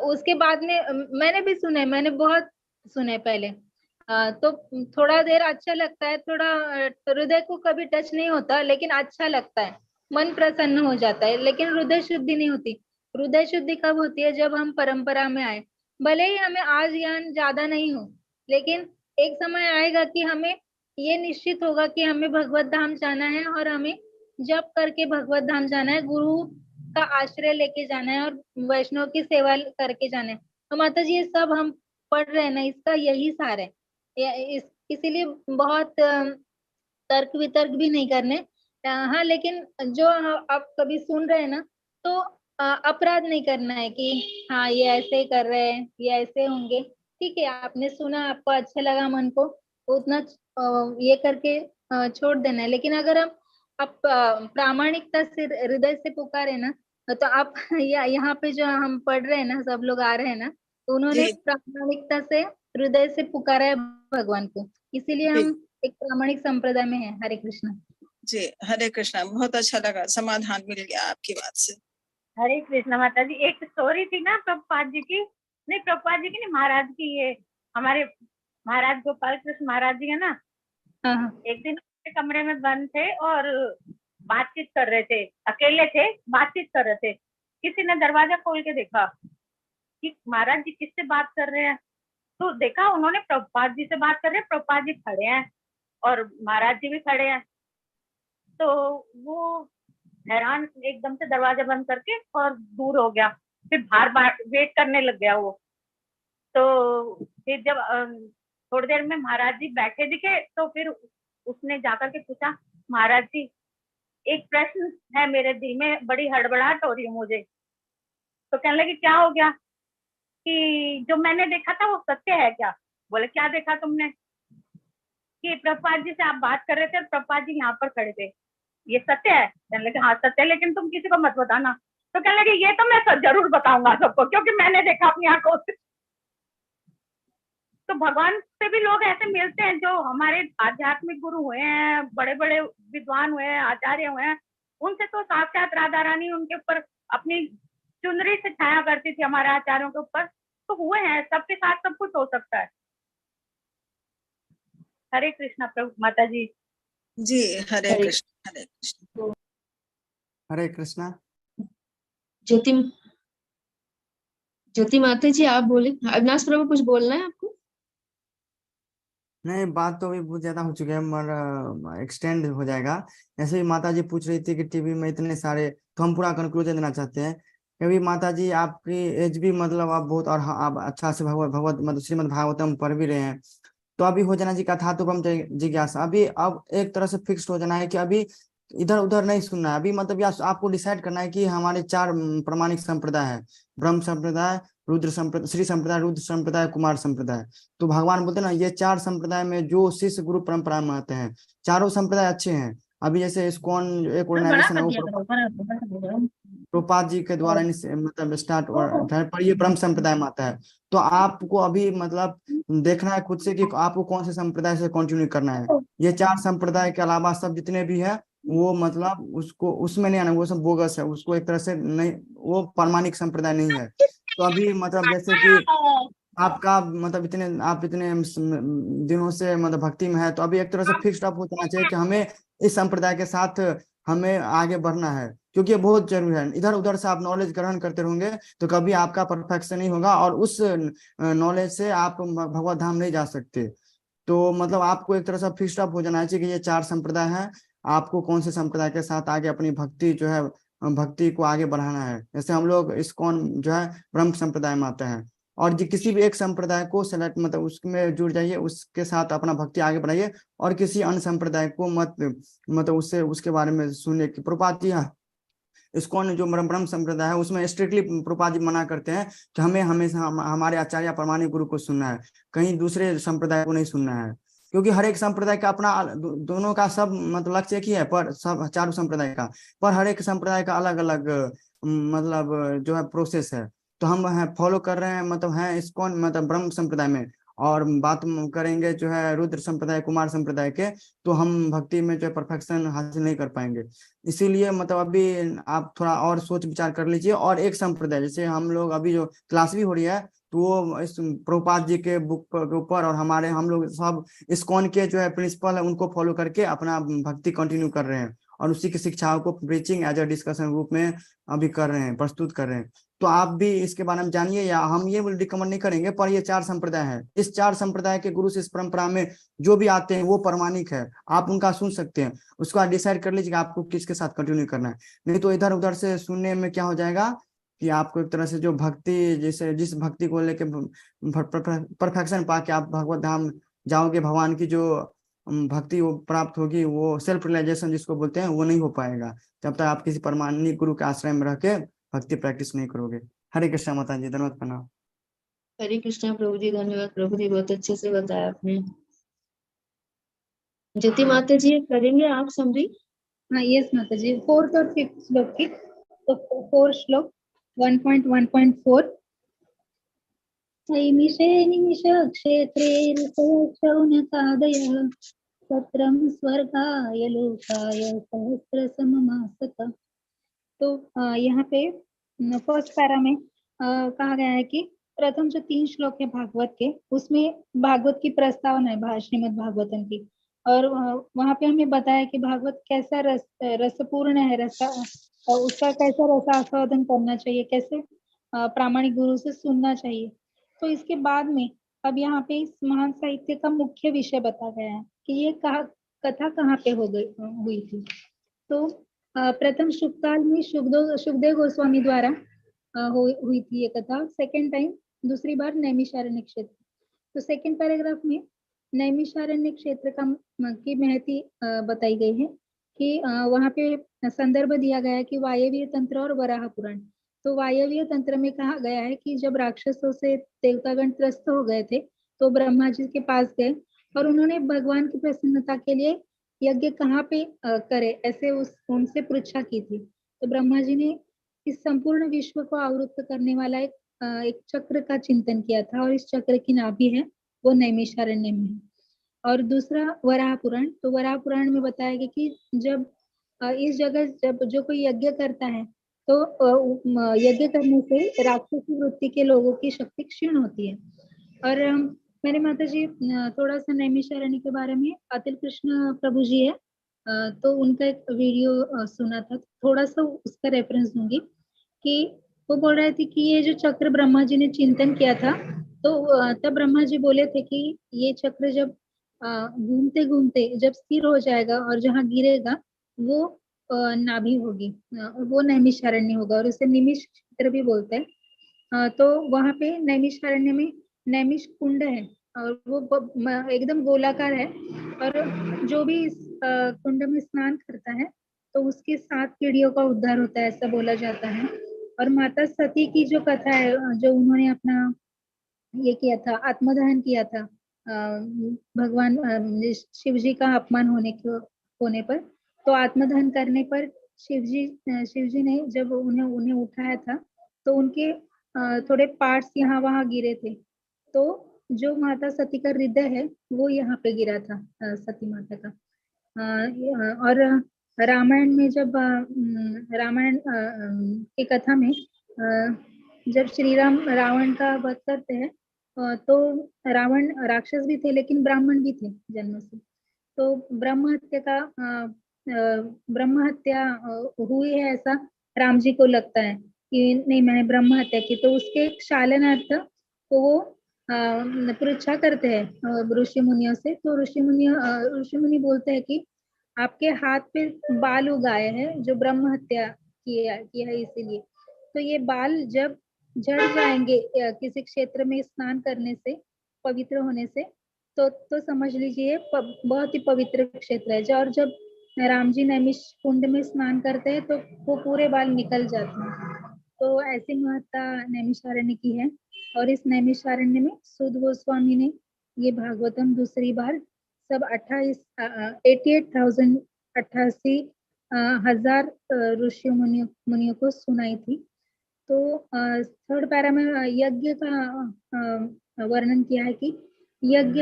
उसके बाद में मैंने भी सुने, मैंने बहुत सुने पहले। तो थोड़ा देर अच्छा लगता है, थोड़ा हृदय को कभी टच नहीं होता, लेकिन अच्छा लगता है, मन प्रसन्न हो जाता है, लेकिन हृदय शुद्धि नहीं होती। हृदय शुद्धि कब होती है? जब हम परंपरा में आए। भले ही हमें आज ज्ञान ज्यादा नहीं हो, लेकिन एक समय आएगा कि हमें ये निश्चित होगा कि हमें भगवत धाम जाना है, और हमें जप करके भगवत धाम जाना है, गुरु का आश्रय लेके जाना है, और वैष्णव की सेवा करके जाना है। तो माता जी ये सब हम पढ़ रहे हैं ना, इसका यही सार है। इसीलिए बहुत तर्क वितर्क भी नहीं करने। हाँ, लेकिन जो आप कभी सुन रहे हैं ना, तो अपराध नहीं करना है कि हाँ ये ऐसे कर रहे हैं, ये ऐसे होंगे। ठीक है, आपने सुना, आपको अच्छा लगा मन को, उतना ये करके छोड़ देना है। लेकिन अगर आप प्रामाणिकता से हृदय से पुकारे ना, तो आप यहाँ पे जो हम पढ़ रहे हैं ना, सब लोग आ रहे हैं ना, तो उन्होंने जी प्रामाणिकता से हृदय से पुकारा है भगवान को, इसीलिए जी हम एक प्रामाणिक संप्रदाय में है। हरे कृष्ण। जी, हरे कृष्णा। बहुत अच्छा लगा, समाधान मिल गया आपकी बात से। हरे कृष्ण माता जी। एक स्टोरी थी ना प्रभुपाद जी की, नहीं प्रभुपाद जी की नहीं, महाराज की। ये हमारे महाराज गोपाल कृष्ण महाराज जी है ना, हाँ हाँ एक दिन अपने कमरे में बंद थे और बातचीत कर रहे थे, अकेले थे, बातचीत कर रहे थे। किसी ने दरवाजा खोल के देखा कि महाराज जी किससे बात कर रहे हैं, तो देखा उन्होंने प्रभुपाद जी से बात कर रहे हैं। प्रभुपाद जी खड़े हैं और महाराज जी भी खड़े हैं। तो वो हैरान, एकदम से दरवाजा बंद करके और दूर हो गया। फिर बाहर वेट करने लग गया वो। तो फिर जब थोड़ी देर में महाराज जी बैठे दिखे, तो फिर उसने जाकर के पूछा, महाराज जी एक प्रश्न है मेरे दिल में, बड़ी हड़बड़ाहट हो रही है मुझे। तो कहने लगे क्या हो गया, कि जो मैंने देखा था वो सत्य है क्या? बोले क्या देखा तुमने? कि प्रभुपाद जी से आप बात कर रहे थे और प्रभुपाद जी यहाँ पर खड़े थे, ये सत्य है? कहने लगे हाँ सत्य है, लेकिन तुम किसी को मत बताना। तो कहने लगे ये तो मैं जरूर बताऊंगा सबको, क्योंकि मैंने देखा अपनी आंखों से। तो भगवान से भी लोग ऐसे मिलते हैं जो हमारे आध्यात्मिक गुरु हुए हैं, बड़े बड़े विद्वान हुए हैं, आचार्य हुए हैं। उनसे तो साक्षात राधा रानी उनके ऊपर अपनी चुनरी से छाया करती थी, हमारे आचार्यों के ऊपर। तो हुए हैं, सबके साथ सब कुछ हो सकता है। हरे कृष्णा प्रभु माता जी। जी, हरे हरे कृष्ण, हरे कृष्ण। हरे कृष्णा। ज्योति माता जी आप बोले। अविनाश प्रभु कुछ बोलना है आपको? नहीं, बात तो अभी बहुत ज्यादा हो चुकी है, मगर एक्सटेंड हो जाएगा। ऐसे ही माता जी पूछ रही थी कि टीवी में इतने सारे, तो हम पूरा कंक्लूजन देना चाहते हैं। क्योंकि माता जी आपकी एज भी मतलब आप बहुत, और आप अच्छा से भगवत मतलब श्रीमद् भागवतम पढ़ भी रहे हैं। तो अभी हो जाना जी कथा तो जिज्ञासा, अभी अब एक तरह से फिक्स्ड हो जाना है कि अभी इधर उधर नहीं सुनना है। अभी मतलब आपको डिसाइड करना है कि हमारे 4 प्रमाणिक संप्रदाय है, ब्रह्म संप्रदाय, रुद्र संप्रदाय, श्री संप्रदाय, रुद्र संप्रदाय, कुमार संप्रदाय। तो भगवान बोलते हैं ना, ये 4 संप्रदाय में जो शिष्य गुरु परंपरा में आते हैं, चारों संप्रदाय अच्छे हैं। अभी जैसे इस्कॉन एक ऑर्गेनाइजेशन है, वो प्रभुपाद जी के द्वारा मतलब स्टार्ट पर ये ब्रह्म संप्रदाय में आता है। तो आपको अभी मतलब देखना है खुद से कि आपको कौन से संप्रदाय से कंटिन्यू करना है। ये 4 संप्रदाय के अलावा सब जितने भी है वो मतलब उसको उसमें नहीं आना, वो सब बोगस है, उसको एक तरह से नहीं, वो प्रामाणिक संप्रदाय नहीं है। तो अभी मतलब जैसे कि आपका मतलब आप इतने दिनों से मतलब भक्ति में है, तो अभी एक तरह से फिक्स्ड अप हो जाना चाहिए कि हमें इस संप्रदाय के साथ हमें आगे बढ़ना है, क्योंकि ये बहुत जरूरी है। इधर उधर से आप नॉलेज ग्रहण करते रहेंगे तो कभी आपका परफेक्शन नहीं होगा, और उस नॉलेज से आप भगवत धाम नहीं जा सकते। तो मतलब आपको एक तरह से फिक्स्ड अप हो जाना चाहिए कि ये 4 संप्रदाय हैं, आपको कौन से संप्रदाय के साथ आगे अपनी भक्ति जो है, भक्ति को आगे बढ़ाना है। जैसे हम लोग इस्कॉन जो है ब्रह्म संप्रदाय में आते हैं, और जो किसी भी एक संप्रदाय को सेलेक्ट मतलब उसमें जुड़ जाइए, उसके साथ अपना भक्ति आगे बढ़ाइए, और किसी अन्य संप्रदाय को मत मतलब उससे उसके बारे में सुनने की। प्रभुपाद जी इस्कॉन जो ब्रह्म संप्रदाय है उसमें स्ट्रिक्टली प्रभुपाद जी मना करते हैं कि हमें हमेशा हमारे आचार्य प्रमाणिक गुरु को सुनना है, कहीं दूसरे संप्रदाय को नहीं सुनना है। क्योंकि हर एक संप्रदाय का अपना दोनों का सब मतलब लक्ष्य एक ही है, पर सब चारों संप्रदाय का, पर हर एक संप्रदाय का अलग अलग मतलब जो है प्रोसेस है। तो हम है फॉलो कर रहे हैं, मतलब है इस्कॉन मतलब ब्रह्म संप्रदाय में, और बात करेंगे जो है रुद्र संप्रदाय कुमार संप्रदाय के, तो हम भक्ति में जो है परफेक्शन हासिल नहीं कर पाएंगे। इसीलिए मतलब अभी आप थोड़ा और सोच विचार कर लीजिए। और एक संप्रदाय जैसे हम लोग अभी जो क्लास भी हो रही है, तो वो इस प्रभुपाद जी के बुक के ऊपर और हमारे हम लोग सब इस्कॉन के जो है प्रिंसिपल है उनको फॉलो करके अपना भक्ति कंटिन्यू कर रहे हैं, और उसी की शिक्षाओं को प्रीचिंग एज अ डिस्कशन रूप में अभी कर रहे हैं, प्रस्तुत कर रहे हैं। तो आप भी इसके बारे में जानिए, या हम ये रिकमेंड नहीं करेंगे, पर ये 4 संप्रदाय है, इस 4 संप्रदाय के गुरु शिष्य परंपरा में जो भी आते हैं वो प्रमाणिक है, आप उनका सुन सकते हैं। उसको आप डिसाइड कर लीजिएगा आपको किसके साथ कंटिन्यू करना है। नहीं तो इधर उधर से सुनने में क्या हो जाएगा कि आपको एक तरह से जो भक्ति, जैसे जिस भक्ति को लेके परफेक्शन पाके आप भगवत धाम जाओगे, भगवान की जो भक्ति वो प्राप्त होगी, वो सेल्फ रियलाइजेशन जिसको बोलते हैं, वो नहीं हो पाएगा जब तक आप किसी प्रमाणिक गुरु के आश्रय में रह के भक्ति प्रैक्टिस नहीं करोगे। हरे कृष्णा माता जी, धन्यवाद प्रणाम। हरे कृष्णा प्रभु जी, धन्यवाद प्रभु जी, बहुत अच्छे से बताया आपने। ज्योति माता जी करेंगे आप समरी? हाँ यस माता जी, 4th और 5th श्लोक की। तो 4 श्लोक 1.1.4 नैमिषे निमिष क्षेत्रे ऋषयशौनकादयः सत्रं स्वर्गाय लोकाय सहस्रसममासत। तो यहाँ पे फर्स्ट पैरा में कहा गया है कि प्रथम जो 3 श्लोक है भागवत के, उसमें भागवत की प्रस्तावना है श्रीमद् भागवतम की, और वहां पे हमें बताया कि भागवत कैसा रसपूर्ण है, और उसका कैसा रस आस्वादन करना चाहिए, कैसे प्रामाणिक गुरु से सुनना चाहिए। तो इसके बाद में अब यहाँ पे इस महान साहित्य का मुख्य विषय बताया गया है कि ये कथा कहाँ पे हुई थी। तो प्रथम शुककाल में सुखदेव गोस्वामी द्वारा हुई थी ये कथा। सेकेंड टाइम दूसरी बार नैमिषारण्य क्षेत्र। तो सेकेंड पैराग्राफ में नैमिषारण्य क्षेत्र की महती बताई गई है कि वहाँ पे संदर्भ दिया गया है कि वायवीय तंत्र और वराह पुराण। तो वायवीय तंत्र में कहा गया है कि जब राक्षसों से देवतागण त्रस्त हो गए थे, तो ब्रह्मा जी के पास गए और उन्होंने भगवान की प्रसन्नता के लिए यज्ञ कहाँ पे करे, ऐसे उनसे पृच्छा की थी। तो ब्रह्मा जी ने इस संपूर्ण विश्व को आवृत्त करने वाला एक चक्र का चिंतन किया था, और इस चक्र की नाभि है वो नैमिषारण्य में है। और दूसरा वराह पुराण। तो वराह पुराण में बताया गया कि जब इस जगह जब जो कोई यज्ञ करता है, तो यज्ञ करने से राक्षसी वृत्ति के लोगों की शक्ति क्षीण होती है। और मैंने माता जी थोड़ा सा नैमिषारण्य के बारे में अतिल कृष्ण प्रभु जी है, तो उनका एक वीडियो सुना था, थोड़ा सा उसका रेफरेंस दूंगी कि वो बोल रहे थे कि ये जो चक्र ब्रह्मा जी ने चिंतन किया था, तो तब ब्रह्मा जी बोले थे कि ये चक्र जब घूमते घूमते जब स्थिर हो जाएगा और जहाँ गिरेगा वो नाभि होगी, वो नैमिषारण्य होगा, और उसे निमिष क्षेत्र भी बोलते हैं। तो वहां पे नैमिषारण्य में नैमिष कुंड है, और वो एकदम गोलाकार है, और जो भी इस कुंड में स्नान करता है तो उसकी 7 पीढ़ियों का उद्धार होता है, ऐसा बोला जाता है। और माता सती की जो कथा है, जो उन्होंने अपना ये किया था, आत्मदहन किया था भगवान शिव जी का अपमान होने पर, तो आत्मदहन करने पर शिव जी ने जब उन्हें उठाया था, तो उनके थोड़े पार्ट्स यहाँ वहाँ गिरे थे। तो जो माता सती का हृदय है वो यहाँ पे गिरा था, सती माता का। और रामायण में जब रामायण की कथा में जब श्री राम रावण का वध करते हैं, तो रावण राक्षस भी थे लेकिन ब्राह्मण भी थे जन्म से। तो ब्रह्म हत्या हुई है ऐसा राम जी को लगता है कि नहीं, मैंने ब्रह्म हत्या की। तो उसके शालनार्थ तो वो परीक्षा करते हैं ऋषि मुनियों से। तो ऋषि मुनि बोलते हैं कि आपके हाथ पे बाल उगाए हैं जो ब्रह्म हत्या किया है, इसीलिए। तो ये बाल जब झड़ जाएंगे किसी क्षेत्र में स्नान करने से, पवित्र होने से, तो समझ लीजिए बहुत ही पवित्र क्षेत्र है। और जब राम जी नैमिष कुंड में स्नान करते हैं तो वो पूरे बाल निकल जाते हैं। तो ऐसी महत्ता नैमिषारण्य की है। और इस नैमिषारण्य में सूत गोस्वामी ने ये भागवतम दूसरी बार सब 88,000 ऋषियों मुनियों को सुनाई थी। तो थर्ड पैरा में यज्ञ का वर्णन किया है कि यज्ञ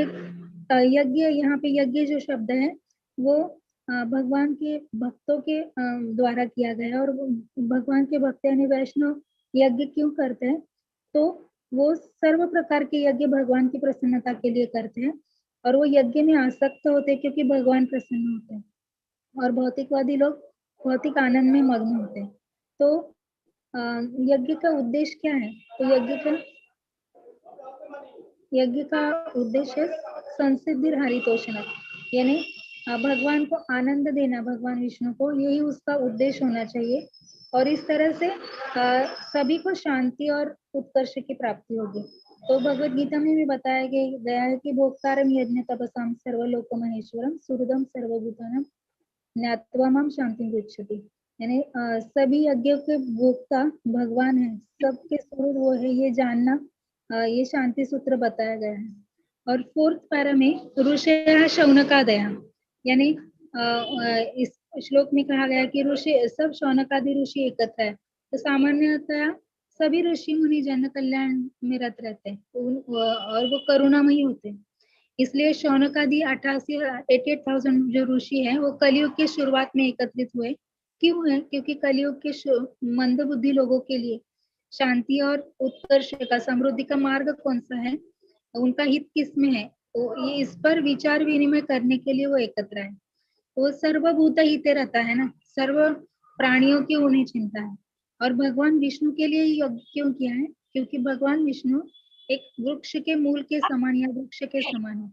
यहाँ पे यज्ञ जो शब्द है वो भगवान के भक्तों के द्वारा किया गया है। और भगवान के भक्त यानी वैष्णव यज्ञ क्यों करते हैं, तो वो सर्व प्रकार के यज्ञ भगवान की प्रसन्नता के लिए करते हैं और वो यज्ञ में आसक्त होते हैं क्योंकि भगवान प्रसन्न होते हैं। और भौतिकवादी लोग भौतिक आनंद में मग्न होते हैं। तो यज्ञ का उद्देश्य क्या है, तो यज्ञ का उद्देश्य संसिद्धि हरितोषण, यानी भगवान को आनंद देना, भगवान विष्णु को, यही उसका उद्देश्य होना चाहिए। और इस तरह से सभी को शांति और उत्कर्ष की प्राप्ति होगी। तो भगवत गीता में भी बताया गया है कि भोक्तारम यज्ञ तपसाम सर्वलोक महेश्वरम सुहृदम सर्वभूतानां ज्ञात्वा माम शांतिं गच्छति, यानी सभी यज्ञों के भोक्ता भगवान है, सबके सुहृद वो है, ये जानना, ये शांति सूत्र बताया गया है। और फोर्थ पैरा में ऋषयः शौनकादयः, यानी इस श्लोक में कहा गया कि ऋषि सब शौनकादि ऋषि एकत्र है। तो सामान्यतः सभी ऋषि मुनि जन कल्याण में रत रहते हैं और वो करुणामयी होते हैं। इसलिए शौनकादि 88,000 जो ऋषि हैं वो कलयुग के शुरुआत में एकत्रित हुए। क्यों है, क्योंकि कलयुग के मंद बुद्धि लोगों के लिए शांति और उत्कर्ष का, समृद्धि का मार्ग कौन सा है, उनका हित किसमें है, तो ये इस पर विचार विनिमय करने के लिए वो एकत्र है। वो सर्वभूत हिते रहता है ना, सर्व प्राणियों की उन्हें चिंता है। और भगवान विष्णु के लिए यज्ञ क्यों किया है, क्योंकि भगवान विष्णु एक वृक्ष के मूल के समान या वृक्ष के समान है।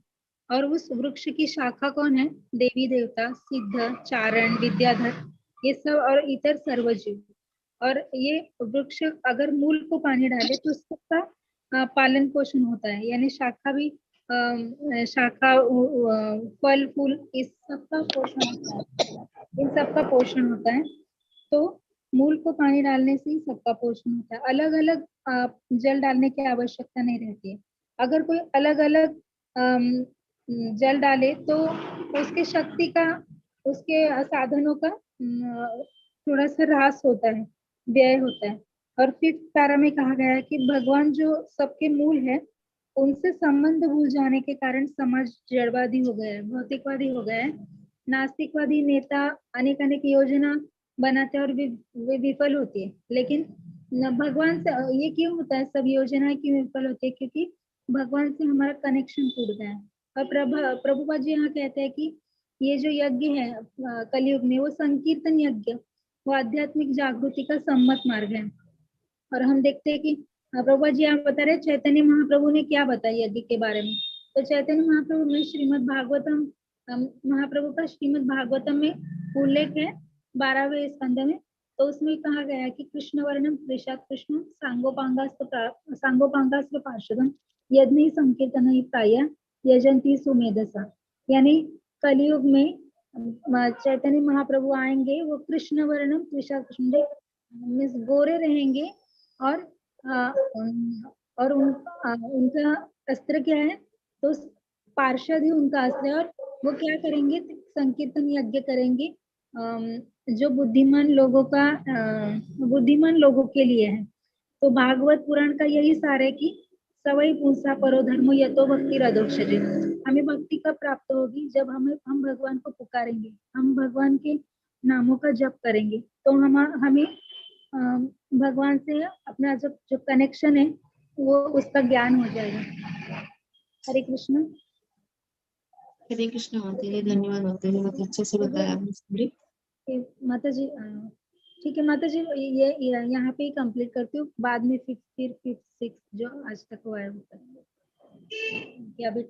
और उस वृक्ष की शाखा कौन है, देवी देवता, सिद्ध, चारण, विद्याधर, ये सब और इतर सर्वजीव। और ये वृक्ष अगर मूल को पानी डाले तो उसका पालन पोषण होता है, यानी शाखा भी शाखा फल फूल इस सब का पोषण होता है, इन सब का पोषण होता है। तो मूल को पानी डालने से ही सबका पोषण होता है। अलग अलग जल डालने की आवश्यकता नहीं रहती है। अगर कोई अलग अलग जल डाले तो उसके शक्ति का, उसके साधनों का थोड़ा सा ह्रास होता है, व्यय होता है। और फिफ्थ पैरा में कहा गया है कि भगवान जो सबके मूल है, उनसे संबंध भूल जाने के कारण समाज जड़वादी हो गया है, भौतिकवादी हो गया है। नास्तिकवादी नेता अनेक अनेक योजना बनाते हैं और वे विफल होती है। लेकिन भगवान से ये क्यों होता है, सब योजनाएं क्यों विफल होती है, क्योंकि भगवान से हमारा कनेक्शन टूट गया है। और प्रभुपाद जी यहाँ कहते हैं कि ये जो यज्ञ है कलयुग में, वो संकीर्तन यज्ञ, वो आध्यात्मिक जागृति का सम्मत मार्ग है। और हम देखते हैं कि प्रभुपाद जी यहाँ बता रहे चैतन्य महाप्रभु ने क्या बताया यज्ञ के बारे में। तो चैतन्य महाप्रभु में श्रीमद् भागवतम, महाप्रभु का श्रीमद् भागवतम में उल्लेख है 12वें स्कंद में। तो उसमें कहा गया है कि कृष्ण वर्णम कृषात कृष्ण सांगोपांगास्त्र पार्षदम यज्ञ संकीर्तन ही प्राय यजंती सुमेधसा, यानी कलयुग में चैतन्य महाप्रभु आएंगे, वो कृष्ण वर्णम कृषात कृष्ण मीन्स गोरे रहेंगे और उनका अस्त्र क्या है, तो पार्षद ही उनका अस्त्र है। और वो क्या करेंगे, संकीर्तन यज्ञ करेंगे जो बुद्धिमान लोगों के लिए है। तो भागवत पुराण का यही सार है कि सवई पुंसा परो धर्मो यतो भक्ति रदोक्षजे, हमें भक्ति कब प्राप्त होगी, जब हम भगवान को पुकारेंगे, हम भगवान के नामों का जप करेंगे, तो हमें भगवान से अपना जो कनेक्शन है वो उसका ज्ञान हो जाएगा। हरे कृष्ण। हरे कृष्ण माता जी, धन्यवाद माता जी, बहुत अच्छे से बताया आपने। माता जी ठीक है माता जी, ये यहाँ पे ही कंप्लीट करती हूँ, बाद में फिर 5th 6th जो आज तक हुआ है वो करेंगे। अभी